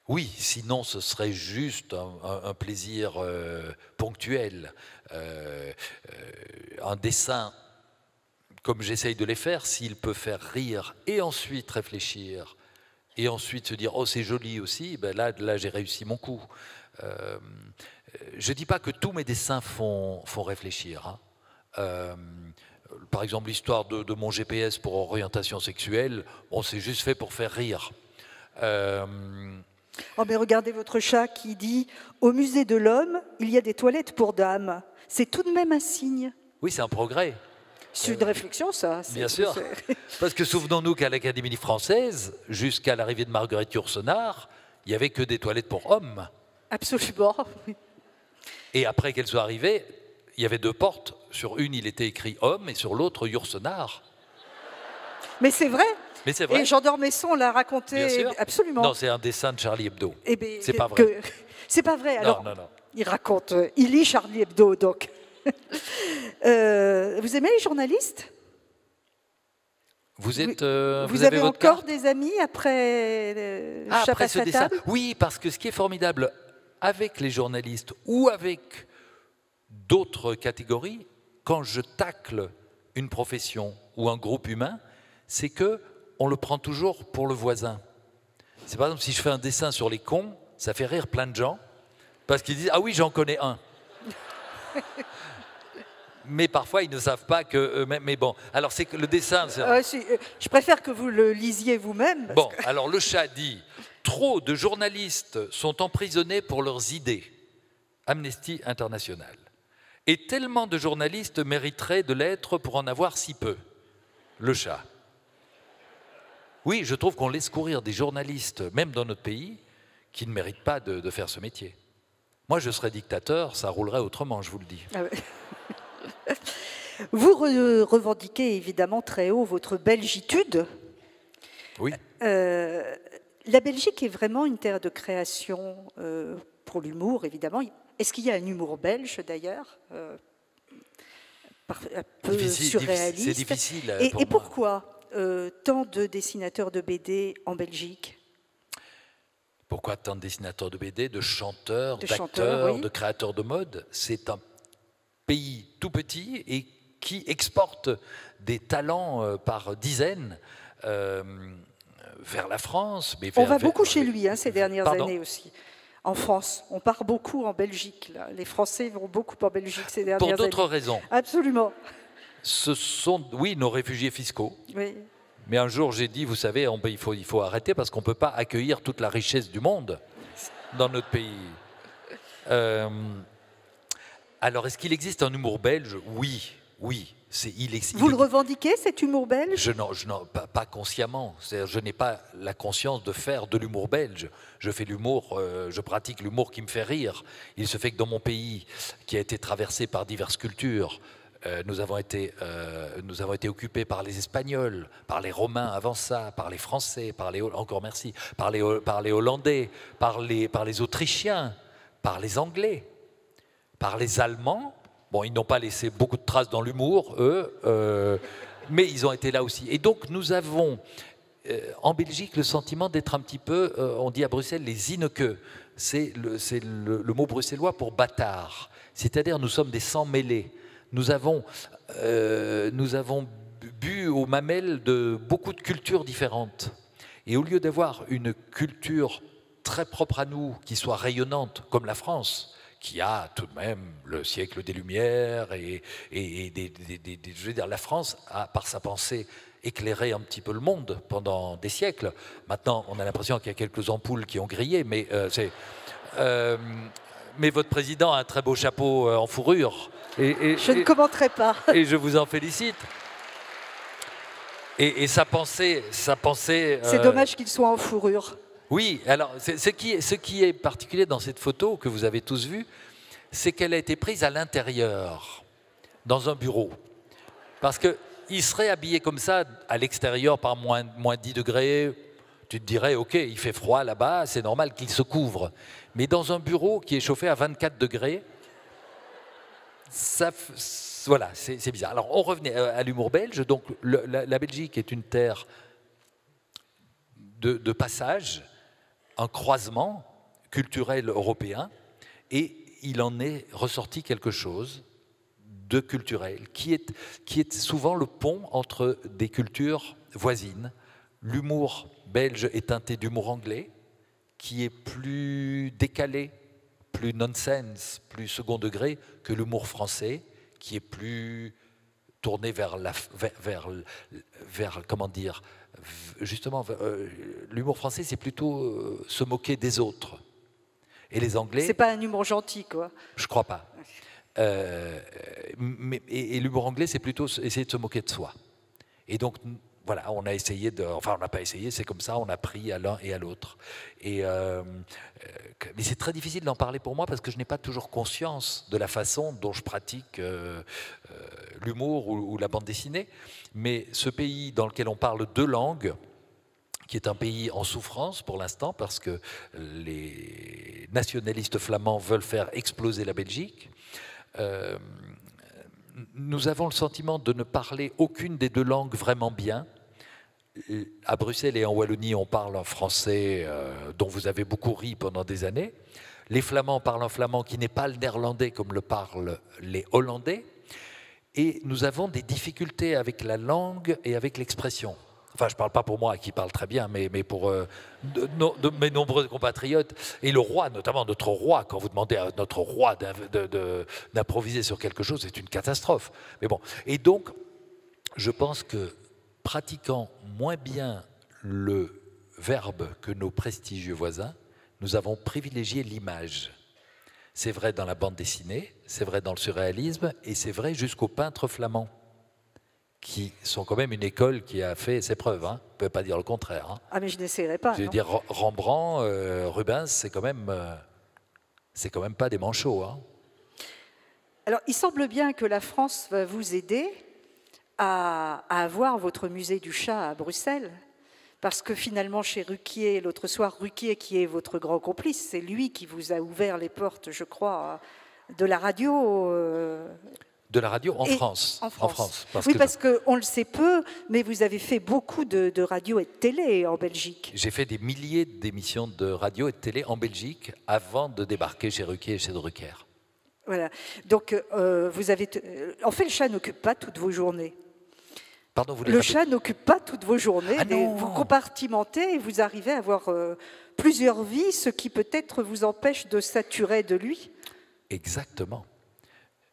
Oui, sinon ce serait juste un plaisir ponctuel. Un dessin, comme j'essaye de les faire, s'il peut faire rire et ensuite réfléchir, et ensuite se dire « oh, c'est joli aussi », ben là j'ai réussi mon coup. Je ne dis pas que tous mes dessins font réfléchir. Hein. Par exemple, l'histoire de mon GPS pour orientation sexuelle, bon, c'est juste fait pour faire rire. Oh, mais regardez votre chat qui dit « Au musée de l'homme, il y a des toilettes pour dames ». C'est tout de même un signe. Oui, c'est un progrès. C'est une réflexion, ça. Bien sûr. Parce que souvenons-nous qu'à l'Académie française, jusqu'à l'arrivée de Marguerite Yourcenar, il n'y avait que des toilettes pour hommes. Absolument. Et après qu'elle soit arrivée, il y avait 2 portes. Sur une, il était écrit homme et sur l'autre, Yourcenar. Mais c'est vrai. Mais c'est vrai. Et Jean d'Ormesson l'a raconté. Bien sûr. Absolument. Non, c'est un dessin de Charlie Hebdo. Eh bien, c'est pas vrai. C'est pas vrai. Alors, non. il raconte. Il lit Charlie Hebdo, donc. Vous aimez les journalistes? Vous avez encore des amis après après ce dessin? table? Oui, parce que ce qui est formidable avec les journalistes ou avec d'autres catégories, quand je tacle une profession ou un groupe humain, c'est que on le prend toujours pour le voisin. C'est par exemple si je fais un dessin sur les cons, ça fait rire plein de gens parce qu'ils disent ah oui j'en connais un. Mais parfois, ils ne savent pas que... Mais bon, alors c'est que le dessin... je préfère que vous le lisiez vous-même. Bon, alors le chat dit « Trop de journalistes sont emprisonnés pour leurs idées. » Amnesty International. Et tellement de journalistes mériteraient de l'être pour en avoir si peu. Le chat. Oui, je trouve qu'on laisse courir des journalistes, même dans notre pays, qui ne méritent pas de faire ce métier. Moi, je serais dictateur, ça roulerait autrement, je vous le dis. Ah ouais. Vous revendiquez évidemment très haut votre belgitude. Oui. La Belgique est vraiment une terre de création pour l'humour, évidemment. Est-ce qu'il y a un humour belge, d'ailleurs, un peu surréaliste? C'est difficile. Et pourquoi tant de dessinateurs de BD en Belgique? Pourquoi tant de dessinateurs de BD, de chanteurs, d'acteurs, oui. de créateurs de mode? C'est un pays tout petit et qui exporte des talents par dizaines vers la France. Mais on va beaucoup chez lui ces dernières années aussi. En France, on part beaucoup en Belgique. Là. Les Français vont beaucoup en Belgique ces dernières années. Pour d'autres raisons. Absolument. Ce sont, oui, nos réfugiés fiscaux. Oui. Mais un jour, j'ai dit, vous savez, il faut arrêter parce qu'on ne peut pas accueillir toute la richesse du monde dans notre pays. Alors, est-ce qu'il existe un humour belge? Oui, oui. Vous le revendiquez, cet humour belge? Pas consciemment. Je n'ai pas la conscience de faire de l'humour belge. Je fais l'humour, je pratique l'humour qui me fait rire. Il se fait que dans mon pays, qui a été traversé par diverses cultures, nous avons été occupés par les Espagnols, par les Romains avant ça, par les Français, par les Hollandais, par les Autrichiens, par les Anglais, par les Allemands. Bon, ils n'ont pas laissé beaucoup de traces dans l'humour, eux, mais ils ont été là aussi. Et donc, nous avons, en Belgique, le sentiment d'être un petit peu, on dit à Bruxelles, les inekeux. C'est le mot bruxellois pour bâtard. C'est-à-dire, nous sommes des sans-mêlés. Nous avons bu aux mamelles de beaucoup de cultures différentes. Et au lieu d'avoir une culture très propre à nous, qui soit rayonnante, comme la France, qui a tout de même le siècle des Lumières et je veux dire, la France a, par sa pensée, éclairé un petit peu le monde pendant des siècles. Maintenant, on a l'impression qu'il y a quelques ampoules qui ont grillé, mais votre président a un très beau chapeau en fourrure. Je ne commenterai pas. Et je vous en félicite. Et sa pensée. C'est dommage qu'il soit en fourrure. Oui, alors ce qui est particulier dans cette photo que vous avez tous vue, c'est qu'elle a été prise à l'intérieur, dans un bureau. Parce qu'il serait habillé comme ça à l'extérieur par moins 10 degrés, tu te dirais, ok, il fait froid là-bas, c'est normal qu'il se couvre. Mais dans un bureau qui est chauffé à 24 degrés, voilà, c'est bizarre. Alors on revenait à l'humour belge. Donc la Belgique est une terre de passage, un croisement culturel européen, et il en est ressorti quelque chose de culturel, qui est souvent le pont entre des cultures voisines. L'humour belge est teinté d'humour anglais, qui est plus décalé, plus nonsense, plus second degré que l'humour français, qui est plus tourné vers comment dire, justement, l'humour français, c'est plutôt se moquer des autres. Et les Anglais... C'est pas un humour gentil, quoi. Je crois pas. Et l'humour anglais, c'est plutôt essayer de se moquer de soi. Et donc, voilà, on a essayé de... Enfin, on n'a pas essayé, c'est comme ça, on a pris à l'un et à l'autre. Mais c'est très difficile d'en parler pour moi parce que je n'ai pas toujours conscience de la façon dont je pratique l'humour ou la bande dessinée. Mais ce pays dans lequel on parle deux langues, qui est un pays en souffrance pour l'instant parce que les nationalistes flamands veulent faire exploser la Belgique, nous avons le sentiment de ne parler aucune des deux langues vraiment bien. À Bruxelles et en Wallonie, on parle un français dont vous avez beaucoup ri pendant des années. Les Flamands parlent un flamand qui n'est pas le néerlandais comme le parlent les Hollandais. Et nous avons des difficultés avec la langue et avec l'expression. Enfin, je ne parle pas pour moi, qui parle très bien, mais pour de mes nombreux compatriotes. Et le roi, notamment notre roi, quand vous demandez à notre roi d'improviser sur quelque chose, c'est une catastrophe. Mais bon. Et donc, je pense que pratiquant moins bien le verbe que nos prestigieux voisins, nous avons privilégié l'image. C'est vrai dans la bande dessinée, c'est vrai dans le surréalisme, et c'est vrai jusqu'aux peintres flamands, qui sont quand même une école qui a fait ses preuves. Hein. On ne peut pas dire le contraire. Hein. Ah, mais je n'essaierai pas. Je veux dire, Rembrandt, Rubens, c'est quand même pas des manchots. Hein. Alors, il semble bien que la France va vous aider à avoir votre musée du chat à Bruxelles, parce que finalement, chez Ruquier, l'autre soir, Ruquier, qui est votre grand complice, c'est lui qui vous a ouvert les portes, je crois, de la radio. De la radio en France. En France. Oui, parce qu'on le sait peu, mais vous avez fait beaucoup de radio et de télé en Belgique. J'ai fait des milliers d'émissions de radio et de télé en Belgique avant de débarquer chez Ruquier et chez Drucker. Voilà. Donc, vous avez... En fait, le chat n'occupe pas toutes vos journées. Pardon, le chat n'occupe pas toutes vos journées. Ah non. Vous compartimentez et vous arrivez à avoir plusieurs vies, ce qui peut-être vous empêche de saturer de lui. Exactement.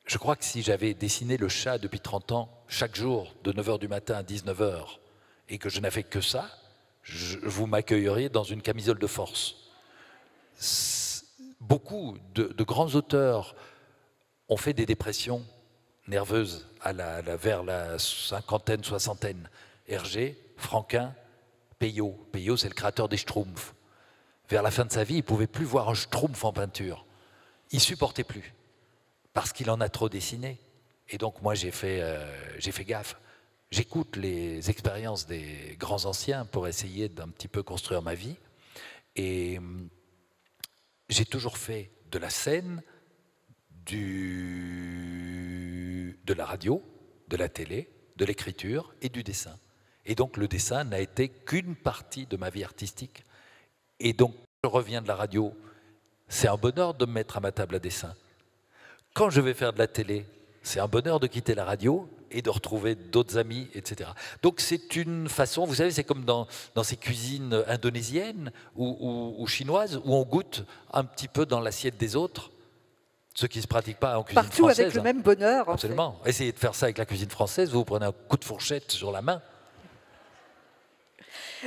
Je crois que si j'avais dessiné le chat depuis 30 ans, chaque jour, de 9h du matin à 19h, et que je n'avais que ça, vous m'accueilleriez dans une camisole de force. Beaucoup de grands auteurs ont fait des dépressions nerveuses vers la cinquantaine, soixantaine. Hergé, Franquin, Peyo. Peyo, c'est le créateur des Schtroumpfs. Vers la fin de sa vie, il ne pouvait plus voir un Schtroumpf en peinture. Il ne supportait plus, parce qu'il en a trop dessiné. Et donc moi, j'ai fait gaffe. J'écoute les expériences des grands anciens pour essayer d'un petit peu construire ma vie. Et j'ai toujours fait de la scène, de la radio, de la télé, de l'écriture et du dessin. Et donc le dessin n'a été qu'une partie de ma vie artistique. Et donc je reviens de la radio, c'est un bonheur de me mettre à ma table à dessin. Quand je vais faire de la télé, c'est un bonheur de quitter la radio et de retrouver d'autres amis, etc. Donc c'est une façon, vous savez, c'est comme dans ces cuisines indonésiennes ou chinoises, où on goûte un petit peu dans l'assiette des autres, ce qui ne se pratique pas en cuisine partout française. Avec le même bonheur. Absolument. Essayez de faire ça avec la cuisine française, vous prenez un coup de fourchette sur la main.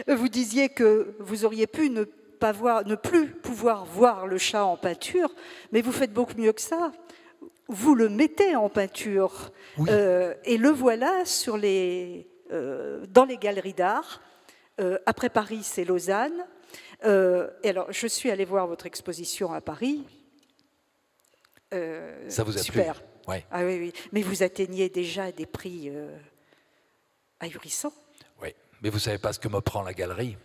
Vous disiez que vous auriez pu ne plus pouvoir voir le chat en peinture, mais vous faites beaucoup mieux que ça. Vous le mettez en peinture, oui. Et le voilà dans les galeries d'art. Après Paris, c'est Lausanne. Et alors, je suis allée voir votre exposition à Paris. Ça vous a super. Plu ouais. Ah oui, oui. Mais vous atteignez déjà des prix ahurissants. Oui, mais vous ne savez pas ce que me prend la galerie.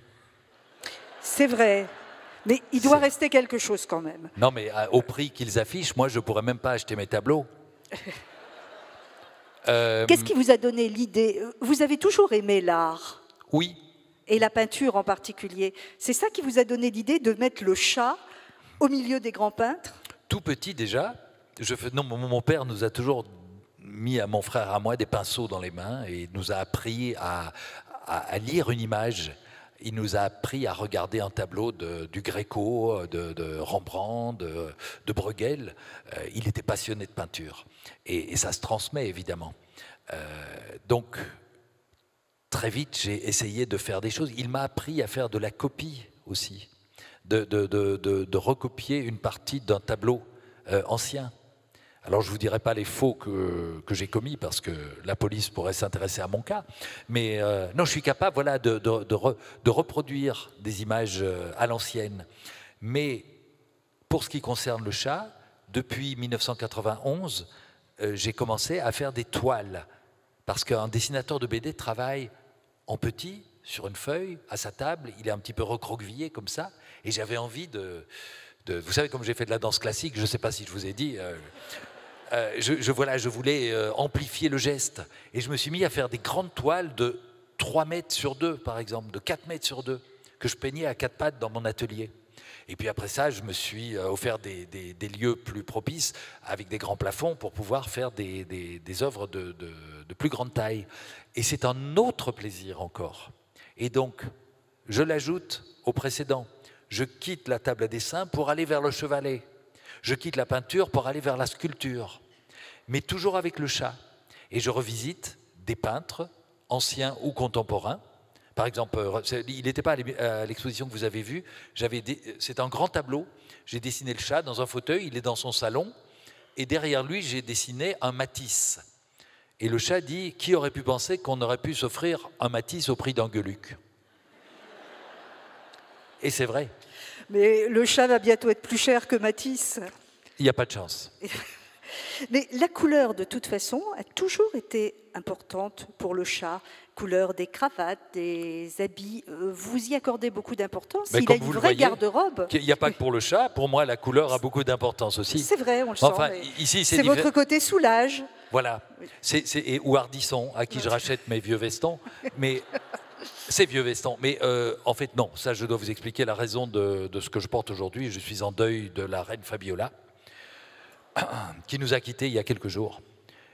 C'est vrai. Mais il doit rester quelque chose quand même. Non, mais au prix qu'ils affichent, moi, je ne pourrais même pas acheter mes tableaux. Qu'est-ce qui vous a donné l'idée? Vous avez toujours aimé l'art? Oui. Et la peinture en particulier. C'est ça qui vous a donné l'idée de mettre le chat au milieu des grands peintres? Tout petit déjà. Mon père nous a toujours mis à mon frère et à moi des pinceaux dans les mains et nous a appris à lire une image. Il nous a appris à regarder un tableau du Gréco, de Rembrandt, de Bruegel. Il était passionné de peinture. Et ça se transmet, évidemment. Donc, très vite, j'ai essayé de faire des choses. Il m'a appris à faire de la copie aussi, de recopier une partie d'un tableau ancien. Alors, je ne vous dirai pas les faux que j'ai commis, parce que la police pourrait s'intéresser à mon cas. Mais non, je suis capable voilà, de reproduire des images à l'ancienne. Mais pour ce qui concerne le chat, depuis 1991, j'ai commencé à faire des toiles. Parce qu'un dessinateur de BD travaille en petit, sur une feuille, à sa table. Il est un petit peu recroquevillé comme ça. Et j'avais envie vous savez, comme j'ai fait de la danse classique, je ne sais pas si je vous ai dit... je voulais amplifier le geste. Et je me suis mis à faire des grandes toiles de 3 mètres sur 2, par exemple, de 4 mètres sur 2, que je peignais à 4 pattes dans mon atelier. Et puis après ça, je me suis offert des lieux plus propices, avec des grands plafonds, pour pouvoir faire des œuvres de plus grande taille. Et c'est un autre plaisir encore. Et donc, je l'ajoute au précédent. Je quitte la table à dessin pour aller vers le chevalet. Je quitte la peinture pour aller vers la sculpture, mais toujours avec le chat. Et je revisite des peintres, anciens ou contemporains. Par exemple, il n'était pas à l'exposition que vous avez vue. C'est un grand tableau. J'ai dessiné le chat dans un fauteuil, il est dans son salon. Et derrière lui, j'ai dessiné un Matisse. Et le chat dit, qui aurait pu penser qu'on aurait pu s'offrir un Matisse au prix d'un Gueuluc? Et c'est vrai. Mais le chat va bientôt être plus cher que Matisse. Il n'y a pas de chance. Mais la couleur, de toute façon, a toujours été importante pour le chat. Couleur des cravates, des habits. Vous y accordez beaucoup d'importance. Il a une vraie garde-robe. Il n'y a pas que pour le chat. Pour moi, la couleur a beaucoup d'importance aussi. C'est vrai, on le sent. Enfin, ici, c'est votre côté soulage. Voilà. Ou Hardisson, à qui je rachète mes vieux vestons. Mais... C'est vieux veston, mais en fait non, ça je dois vous expliquer la raison de ce que je porte aujourd'hui. Je suis en deuil de la reine Fabiola, qui nous a quittés il y a quelques jours.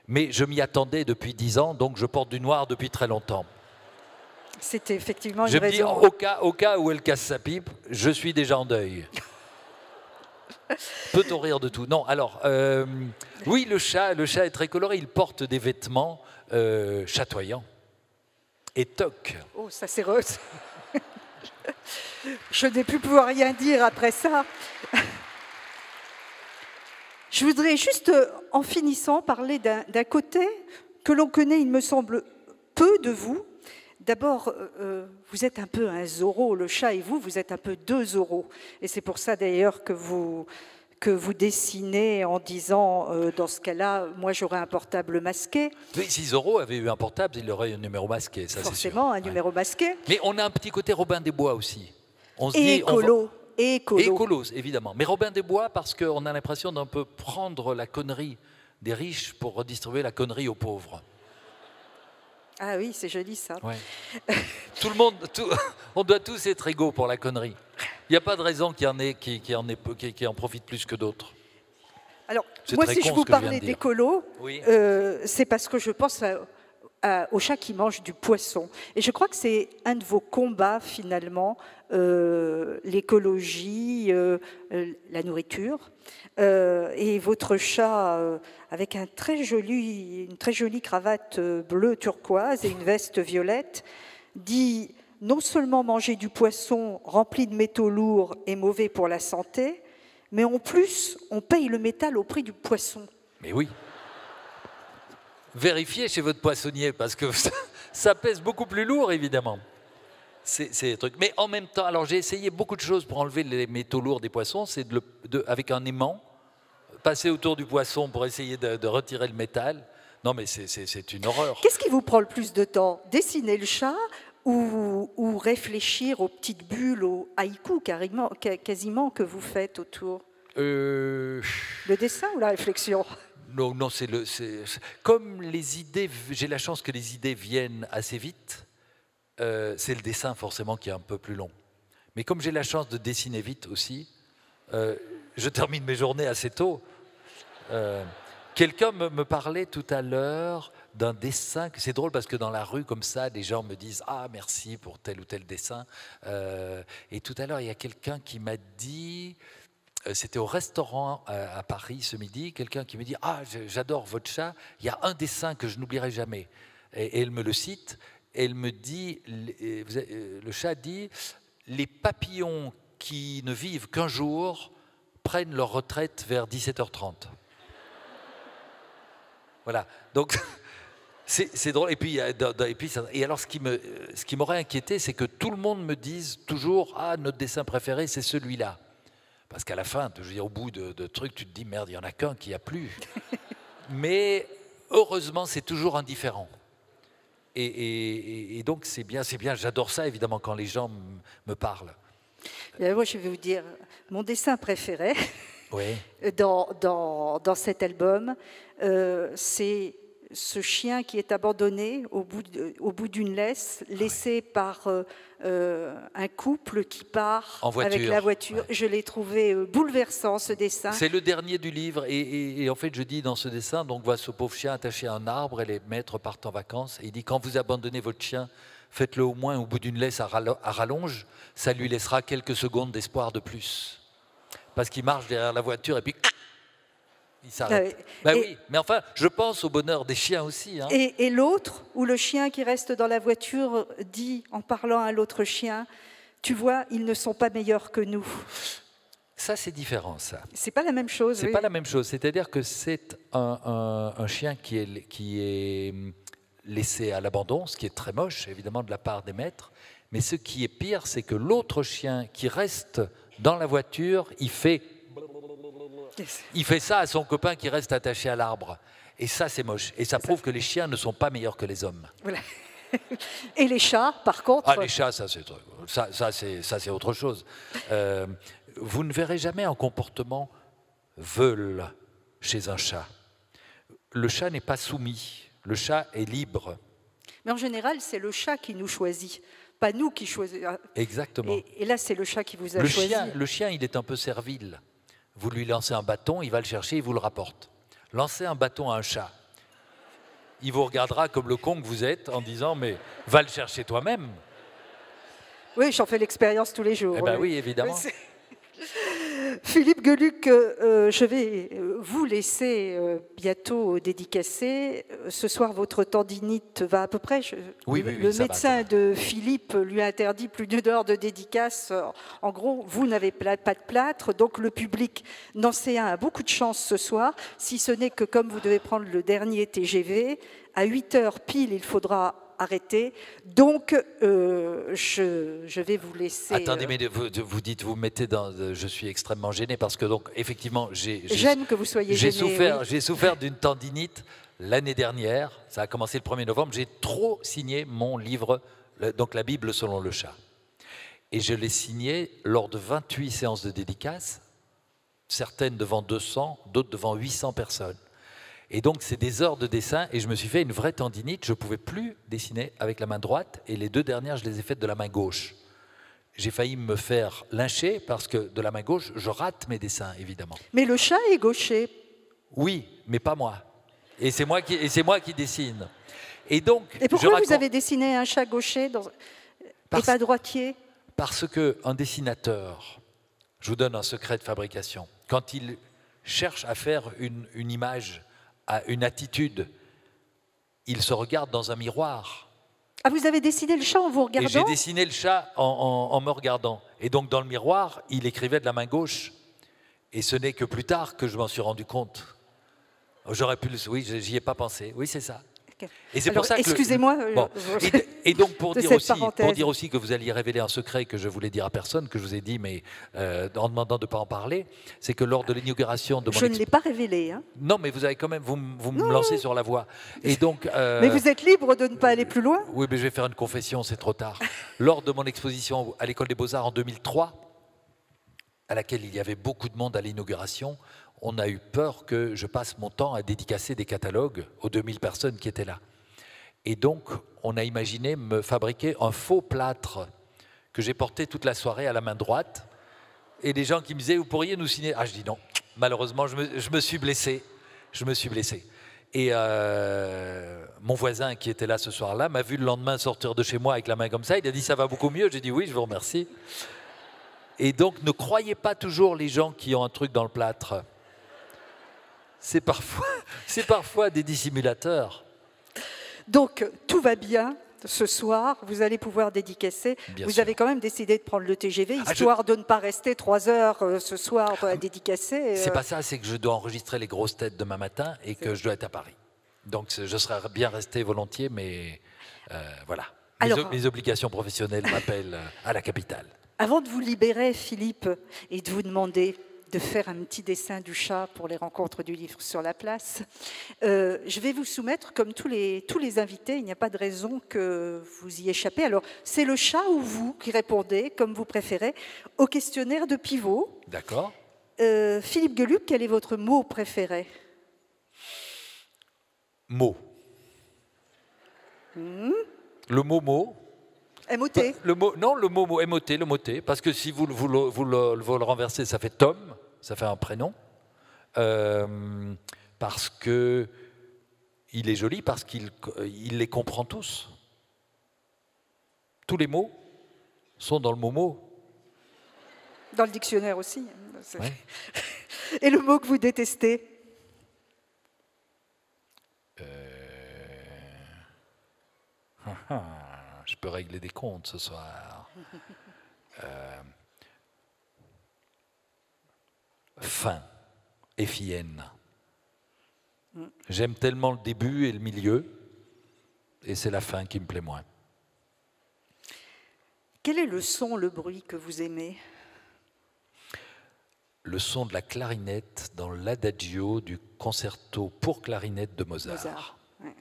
Mais je m'y attendais depuis 10 ans, donc je porte du noir depuis très longtemps. C'était effectivement une raison. Je me dis, au cas où elle casse sa pipe, je suis déjà en deuil. Peut-on rire de tout? Non, alors, oui, le chat est très coloré, il porte des vêtements chatoyants. Et toc. Oh, ça c'est rose. Je n'ai plus pouvoir rien dire après ça. Je voudrais juste, en finissant, parler d'un côté que l'on connaît, il me semble, peu de vous. D'abord, vous êtes un peu un Zorro, le chat et vous êtes un peu deux Zorros. Et c'est pour ça d'ailleurs que vous dessinez en disant, dans ce cas-là, moi j'aurais un portable masqué. Oui, si Zorro avait eu un portable, il aurait un numéro masqué, ça c'est sûr. Forcément, un numéro masqué. Mais on a un petit côté Robin des Bois aussi. On se Et dit, écolo. Et écolos, évidemment. Mais Robin des Bois, parce qu'on a l'impression d'un peu prendre la connerie des riches pour redistribuer la connerie aux pauvres. Ah oui, c'est joli ça. Ouais. Tout le monde, on doit tous être égaux pour la connerie. Il n'y a pas de raison qu'il y en profite plus que d'autres. Alors, moi, si je vous parlais d'écolo, oui. C'est parce que je pense au chat qui mange du poisson. Et je crois que c'est un de vos combats, finalement, l'écologie, la nourriture. Et votre chat, avec une très jolie cravate bleue turquoise et une veste violette, dit non seulement manger du poisson rempli de métaux lourds est mauvais pour la santé, mais en plus, on paye le métal au prix du poisson. Mais oui. Vérifiez chez votre poissonnier, parce que ça pèse beaucoup plus lourd, évidemment. C'est des trucs. Mais en même temps, alors j'ai essayé beaucoup de choses pour enlever les métaux lourds des poissons. C'est avec un aimant, passer autour du poisson pour essayer de retirer le métal. Non, mais c'est une horreur. Qu'est-ce qui vous prend le plus de temps? Dessiner le chat ou réfléchir aux petites bulles, aux haïkus quasiment que vous faites autour? Le dessin ou la réflexion? Non, comme les idées, j'ai la chance que les idées viennent assez vite. C'est le dessin forcément qui est un peu plus long. Mais comme j'ai la chance de dessiner vite aussi, je termine mes journées assez tôt. Quelqu'un me parlait tout à l'heure d'un dessin, c'est drôle parce que dans la rue comme ça, des gens me disent « Ah, merci pour tel ou tel dessin ». Et tout à l'heure, il y a quelqu'un qui m'a dit, c'était au restaurant à Paris ce midi, quelqu'un qui me dit « Ah, j'adore votre chat, il y a un dessin que je n'oublierai jamais ». Et elle me le cite. Elle me dit, le chat dit, les papillons qui ne vivent qu'un jour prennent leur retraite vers 17h30. Voilà, donc c'est drôle. Et alors ce qui m'aurait inquiété, c'est que tout le monde me dise toujours, ah, notre dessin préféré, c'est celui-là. Parce qu'à la fin, je veux dire, au bout de trucs, tu te dis, merde, il n'y en a qu'un qui a plu. Mais heureusement, c'est toujours indifférent. Et donc c'est bien, j'adore ça évidemment quand les gens me parlent. Moi je vais vous dire, mon dessin préféré oui. dans cet album, c'est ce chien qui est abandonné au bout d'une laisse, laissé par un couple qui part avec la voiture. Ouais. Je l'ai trouvé bouleversant, ce dessin. C'est le dernier du livre. Et en fait, je dis dans ce dessin, donc voit ce pauvre chien attaché à un arbre et les maîtres partent en vacances. Et il dit, quand vous abandonnez votre chien, faites-le au moins au bout d'une laisse à rallonge. Ça lui laissera quelques secondes d'espoir de plus. Parce qu'il marche derrière la voiture et puis... il s'arrête. Oui, mais enfin, je pense au bonheur des chiens aussi. Hein. Et l'autre, où le chien qui reste dans la voiture dit, en parlant à l'autre chien, tu vois, ils ne sont pas meilleurs que nous. Ça, c'est différent, ça. C'est pas la même chose. C'est pas la même chose. C'est-à-dire que c'est un chien qui est laissé à l'abandon, ce qui est très moche, évidemment, de la part des maîtres. Mais ce qui est pire, c'est que l'autre chien qui reste dans la voiture, il fait ça à son copain qui reste attaché à l'arbre. Et ça, c'est moche. Et ça prouve que les chiens ne sont pas meilleurs que les hommes. Voilà. Et les chats, par contre... Ah, les chats, ça c'est autre chose. Vous ne verrez jamais un comportement veule chez un chat. Le chat n'est pas soumis. Le chat est libre. Mais en général, c'est le chat qui nous choisit. Pas nous qui choisissons. Exactement. Et là, c'est le chat qui vous a choisi. Le chien, il est un peu servile. Vous lui lancez un bâton, il va le chercher, il vous le rapporte. Lancez un bâton à un chat. Il vous regardera comme le con que vous êtes en disant « mais va le chercher toi-même ». Oui, j'en fais l'expérience tous les jours. Eh bien oui, évidemment. Philippe Geluck, je vais vous laisser bientôt dédicacer. Ce soir, votre tendinite va à peu près. Oui, le médecin de Philippe lui a interdit plus d'une heure de dédicace. En gros, vous n'avez pas de plâtre, donc le public nancéen a beaucoup de chance ce soir, si ce n'est que comme vous devez prendre le dernier TGV, à 8 heures pile, il faudra arrêter. Donc, je vais vous laisser... Attendez, mais vous dites, vous mettez dans... Je suis extrêmement gêné parce que, donc, effectivement, j'aime que vous soyez gêné. J'ai souffert d'une tendinite l'année dernière. Ça a commencé le 1er novembre. J'ai trop signé mon livre, donc la Bible selon le chat. Et je l'ai signé lors de 28 séances de dédicaces, certaines devant 200, d'autres devant 800 personnes. Et donc, c'est des heures de dessin et je me suis fait une vraie tendinite. Je ne pouvais plus dessiner avec la main droite et les 2 dernières, je les ai faites de la main gauche. J'ai failli me faire lyncher parce que de la main gauche, je rate mes dessins, évidemment. Mais le chat est gaucher. Oui, mais pas moi. Et c'est moi qui dessine. Et donc, et pourquoi vous avez dessiné un chat gaucher et pas droitier? Parce qu'un dessinateur, je vous donne un secret de fabrication, quand il cherche à faire une image, à une attitude, il se regarde dans un miroir. Ah, vous avez dessiné le chat en vous regardant? Et j'ai dessiné le chat en me regardant. Et donc, dans le miroir, il écrivait de la main gauche. Et ce n'est que plus tard que je m'en suis rendu compte. J'aurais pu le... Oui, j'y ai pas pensé. Oui, c'est ça. Et c'est pour ça que... Excusez-moi. Bon. Et donc, pour dire aussi que vous alliez révéler un secret que je voulais dire à personne, que je vous ai dit, mais en demandant de ne pas en parler, c'est que lors de l'inauguration de mon... Je ne l'ai pas révélé. Hein. Non, mais vous avez quand même... Vous me lancez sur la voie. Et donc... Mais vous êtes libre de ne pas aller plus loin? Oui, mais je vais faire une confession, c'est trop tard. Lors de mon exposition à l'École des Beaux-Arts en 2003, à laquelle il y avait beaucoup de monde à l'inauguration, on a eu peur que je passe mon temps à dédicacer des catalogues aux 2000 personnes qui étaient là. Et donc, on a imaginé me fabriquer un faux plâtre que j'ai porté toute la soirée à la main droite. Et les gens qui me disaient, vous pourriez nous signer? Ah, je dis non. Malheureusement, je me suis blessé. Je me suis blessé. Et mon voisin qui était là ce soir-là m'a vu le lendemain sortir de chez moi avec la main comme ça. Il a dit, ça va beaucoup mieux. J'ai dit, oui, je vous remercie. Et donc, ne croyez pas toujours les gens qui ont un truc dans le plâtre. C'est parfois des dissimulateurs. Donc, tout va bien ce soir. Vous allez pouvoir dédicacer. Vous avez quand même décidé de prendre le TGV, histoire de ne pas rester 3 heures ce soir à dédicacer. C'est pas ça, c'est que je dois enregistrer les grosses têtes demain matin et que je dois être à Paris. Donc, je serais bien resté volontiers, mais voilà. Mes obligations professionnelles m'appellent à la capitale. Avant de vous libérer, Philippe, et de vous demander de faire un petit dessin du chat pour les rencontres du livre sur la place, je vais vous soumettre, comme tous les invités, il n'y a pas de raison que vous y échappez. Alors, c'est le chat ou vous qui répondez, comme vous préférez, au questionnaire de pivot. D'accord. Philippe Geluck, quel est votre mot préféré? Mot. Le mot. MOT. Le mot MOT, le moté, parce que si vous le renversez, ça fait Tom, ça fait un prénom, parce que il est joli, parce qu'il les comprend tous. Tous les mots sont dans le mot. Dans le dictionnaire aussi. Ouais. Et le mot que vous détestez? Je peux régler des comptes ce soir. Fin, FIN. J'aime tellement le début et le milieu, et c'est la fin qui me plaît moins. Quel est le son, le bruit que vous aimez? Le son de la clarinette dans l'adagio du concerto pour clarinette de Mozart. Ouais.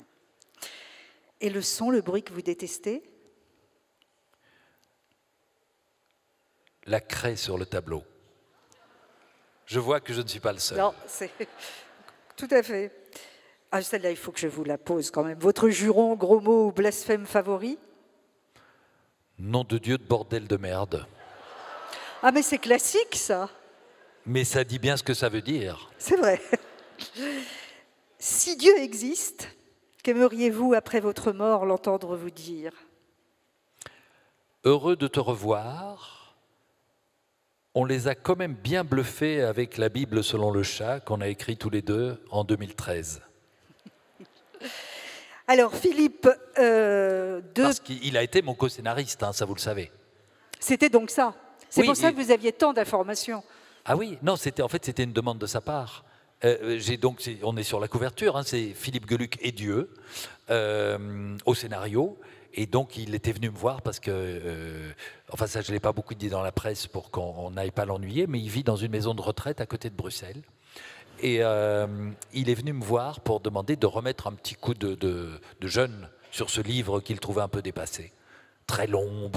Et le son, le bruit que vous détestez? La craie sur le tableau. Je vois que je ne suis pas le seul. Non, c'est tout à fait. Ah, celle-là, il faut que je vous la pose quand même. Votre juron, gros mot ou blasphème favori? Nom de Dieu de bordel de merde. Ah, mais c'est classique, ça. Mais ça dit bien ce que ça veut dire. C'est vrai. Si Dieu existe, qu'aimeriez-vous, après votre mort, l'entendre vous dire? Heureux de te revoir On les a quand même bien bluffés avec la Bible selon le chat qu'on a écrit tous les deux en 2013. Alors Philippe, Parce qu'il a été mon co-scénariste, hein, ça vous le savez. C'était donc ça. C'est Oui, pour ça que vous aviez tant d'informations. Ah oui, non, en fait c'était une demande de sa part. On est sur la couverture, hein, c'est Philippe Geluck et Dieu au scénario. Et donc, il était venu me voir parce que, enfin ça je ne l'ai pas beaucoup dit dans la presse pour qu'on n'aille pas l'ennuyer, mais il vit dans une maison de retraite à côté de Bruxelles. Et il est venu me voir pour demander de remettre un petit coup de jeune sur ce livre qu'il trouvait un peu dépassé. Très long,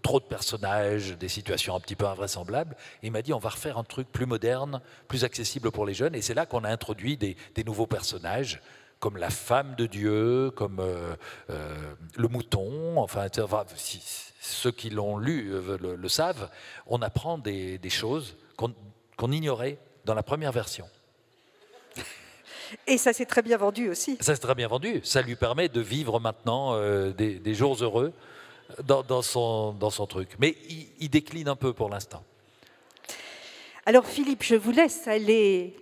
trop de personnages, des situations un petit peu invraisemblables. Et il m'a dit, on va refaire un truc plus moderne, plus accessible pour les jeunes. Et c'est là qu'on a introduit des nouveaux personnages, comme la femme de Dieu, comme le mouton. Enfin, ceux qui l'ont lu le savent. On apprend des choses qu'on ignorait dans la première version. Et ça s'est très bien vendu aussi. Ça s'est très bien vendu. Ça lui permet de vivre maintenant des jours heureux dans son truc. Mais il décline un peu pour l'instant. Alors Philippe, je vous laisse aller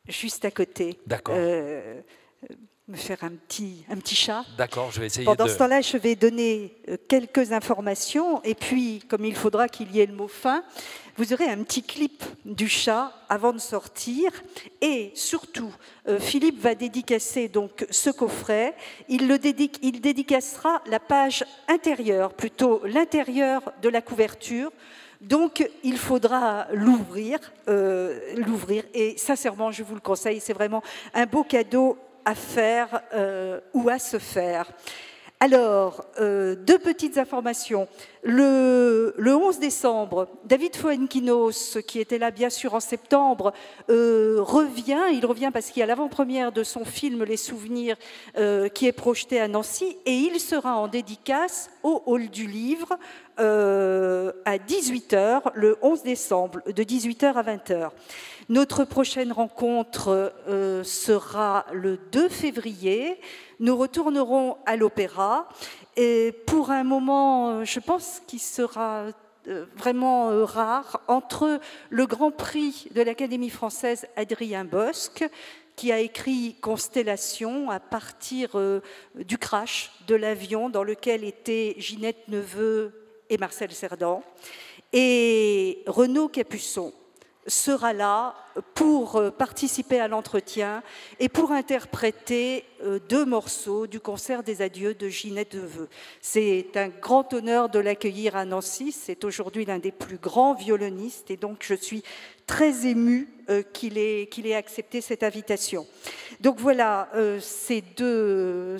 juste à côté. D'accord. Me faire un petit chat. D'accord, je vais essayer Pendant ce temps-là, je vais donner quelques informations. Et puis, comme il faudra qu'il y ait le mot fin, vous aurez un petit clip du chat avant de sortir. Et surtout, Philippe va dédicacer donc ce coffret. Il dédicacera la page intérieure, plutôt l'intérieur de la couverture. Donc, il faudra l'ouvrir. Et sincèrement, je vous le conseille, c'est vraiment un beau cadeau à faire ou à se faire. Alors, deux petites informations. Le 11 décembre, David Fuenquinos, qui était là bien sûr en septembre, revient. Il revient parce qu'il y a l'avant-première de son film Les Souvenirs qui est projeté à Nancy et il sera en dédicace au Hall du Livre à 18h, le 11 décembre, de 18h à 20h. Notre prochaine rencontre sera le 2 février. Nous retournerons à l'Opéra et pour un moment, je pense qu'il sera vraiment rare, entre le Grand Prix de l'Académie française Adrien Bosc, qui a écrit Constellation à partir du crash de l'avion dans lequel étaient Ginette Neveu et Marcel Cerdan, et Renaud Capuçon sera là pour participer à l'entretien et pour interpréter deux morceaux du concert des adieux de Ginette Neveu. C'est un grand honneur de l'accueillir à Nancy. C'est aujourd'hui l'un des plus grands violonistes et donc je suis très émue qu'il ait accepté cette invitation. Donc voilà, ces deux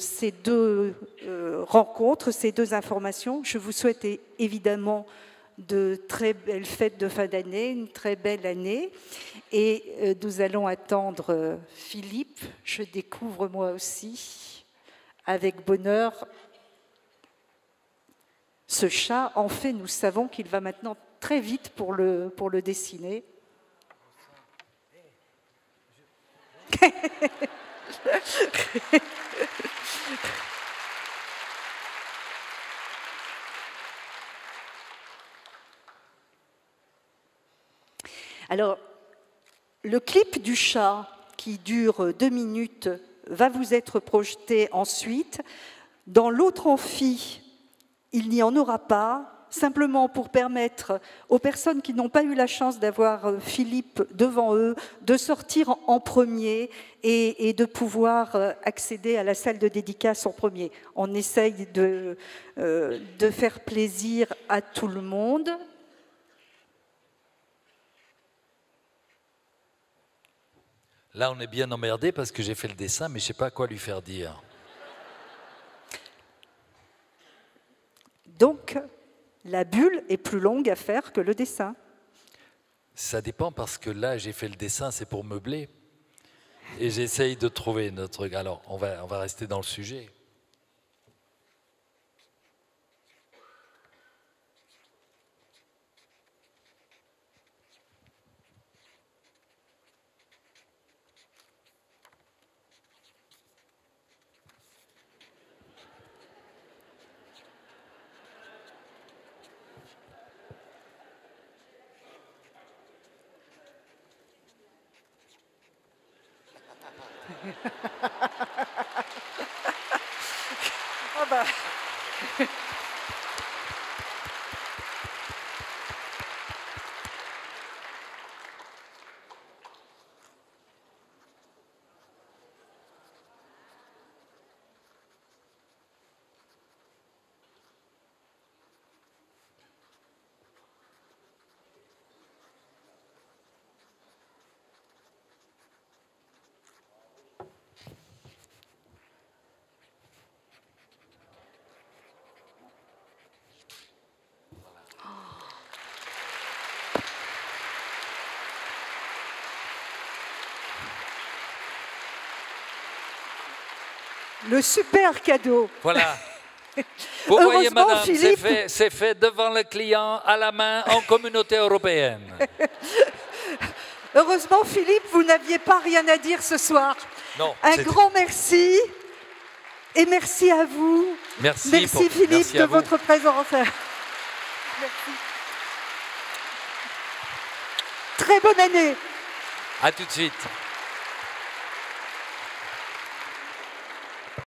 rencontres, ces deux informations. Je vous souhaite évidemment de très belles fêtes de fin d'année, une très belle année. Et nous allons attendre Philippe. Je découvre moi aussi, avec bonheur, ce chat. En fait, nous savons qu'il va maintenant très vite pour le dessiner. Alors, le clip du chat, qui dure 2 minutes, va vous être projeté ensuite. Dans l'autre amphi, il n'y en aura pas, simplement pour permettre aux personnes qui n'ont pas eu la chance d'avoir Philippe devant eux de sortir en premier et de pouvoir accéder à la salle de dédicace en premier. On essaye de faire plaisir à tout le monde. Là, on est bien emmerdé parce que j'ai fait le dessin, mais je ne sais pas quoi lui faire dire. Donc, la bulle est plus longue à faire que le dessin. Ça dépend parce que là, j'ai fait le dessin, c'est pour meubler. Et j'essaye de trouver notre... Alors, on va rester dans le sujet. Ah bah. Le super cadeau. Voilà. Vous voyez, Heureusement, madame, Philippe... c'est fait devant le client, à la main, en communauté européenne. Heureusement, Philippe, vous n'aviez pas rien à dire ce soir. Non. Un grand merci. Et merci à vous. Merci, Philippe, merci de votre présence. Merci. Très bonne année. À tout de suite.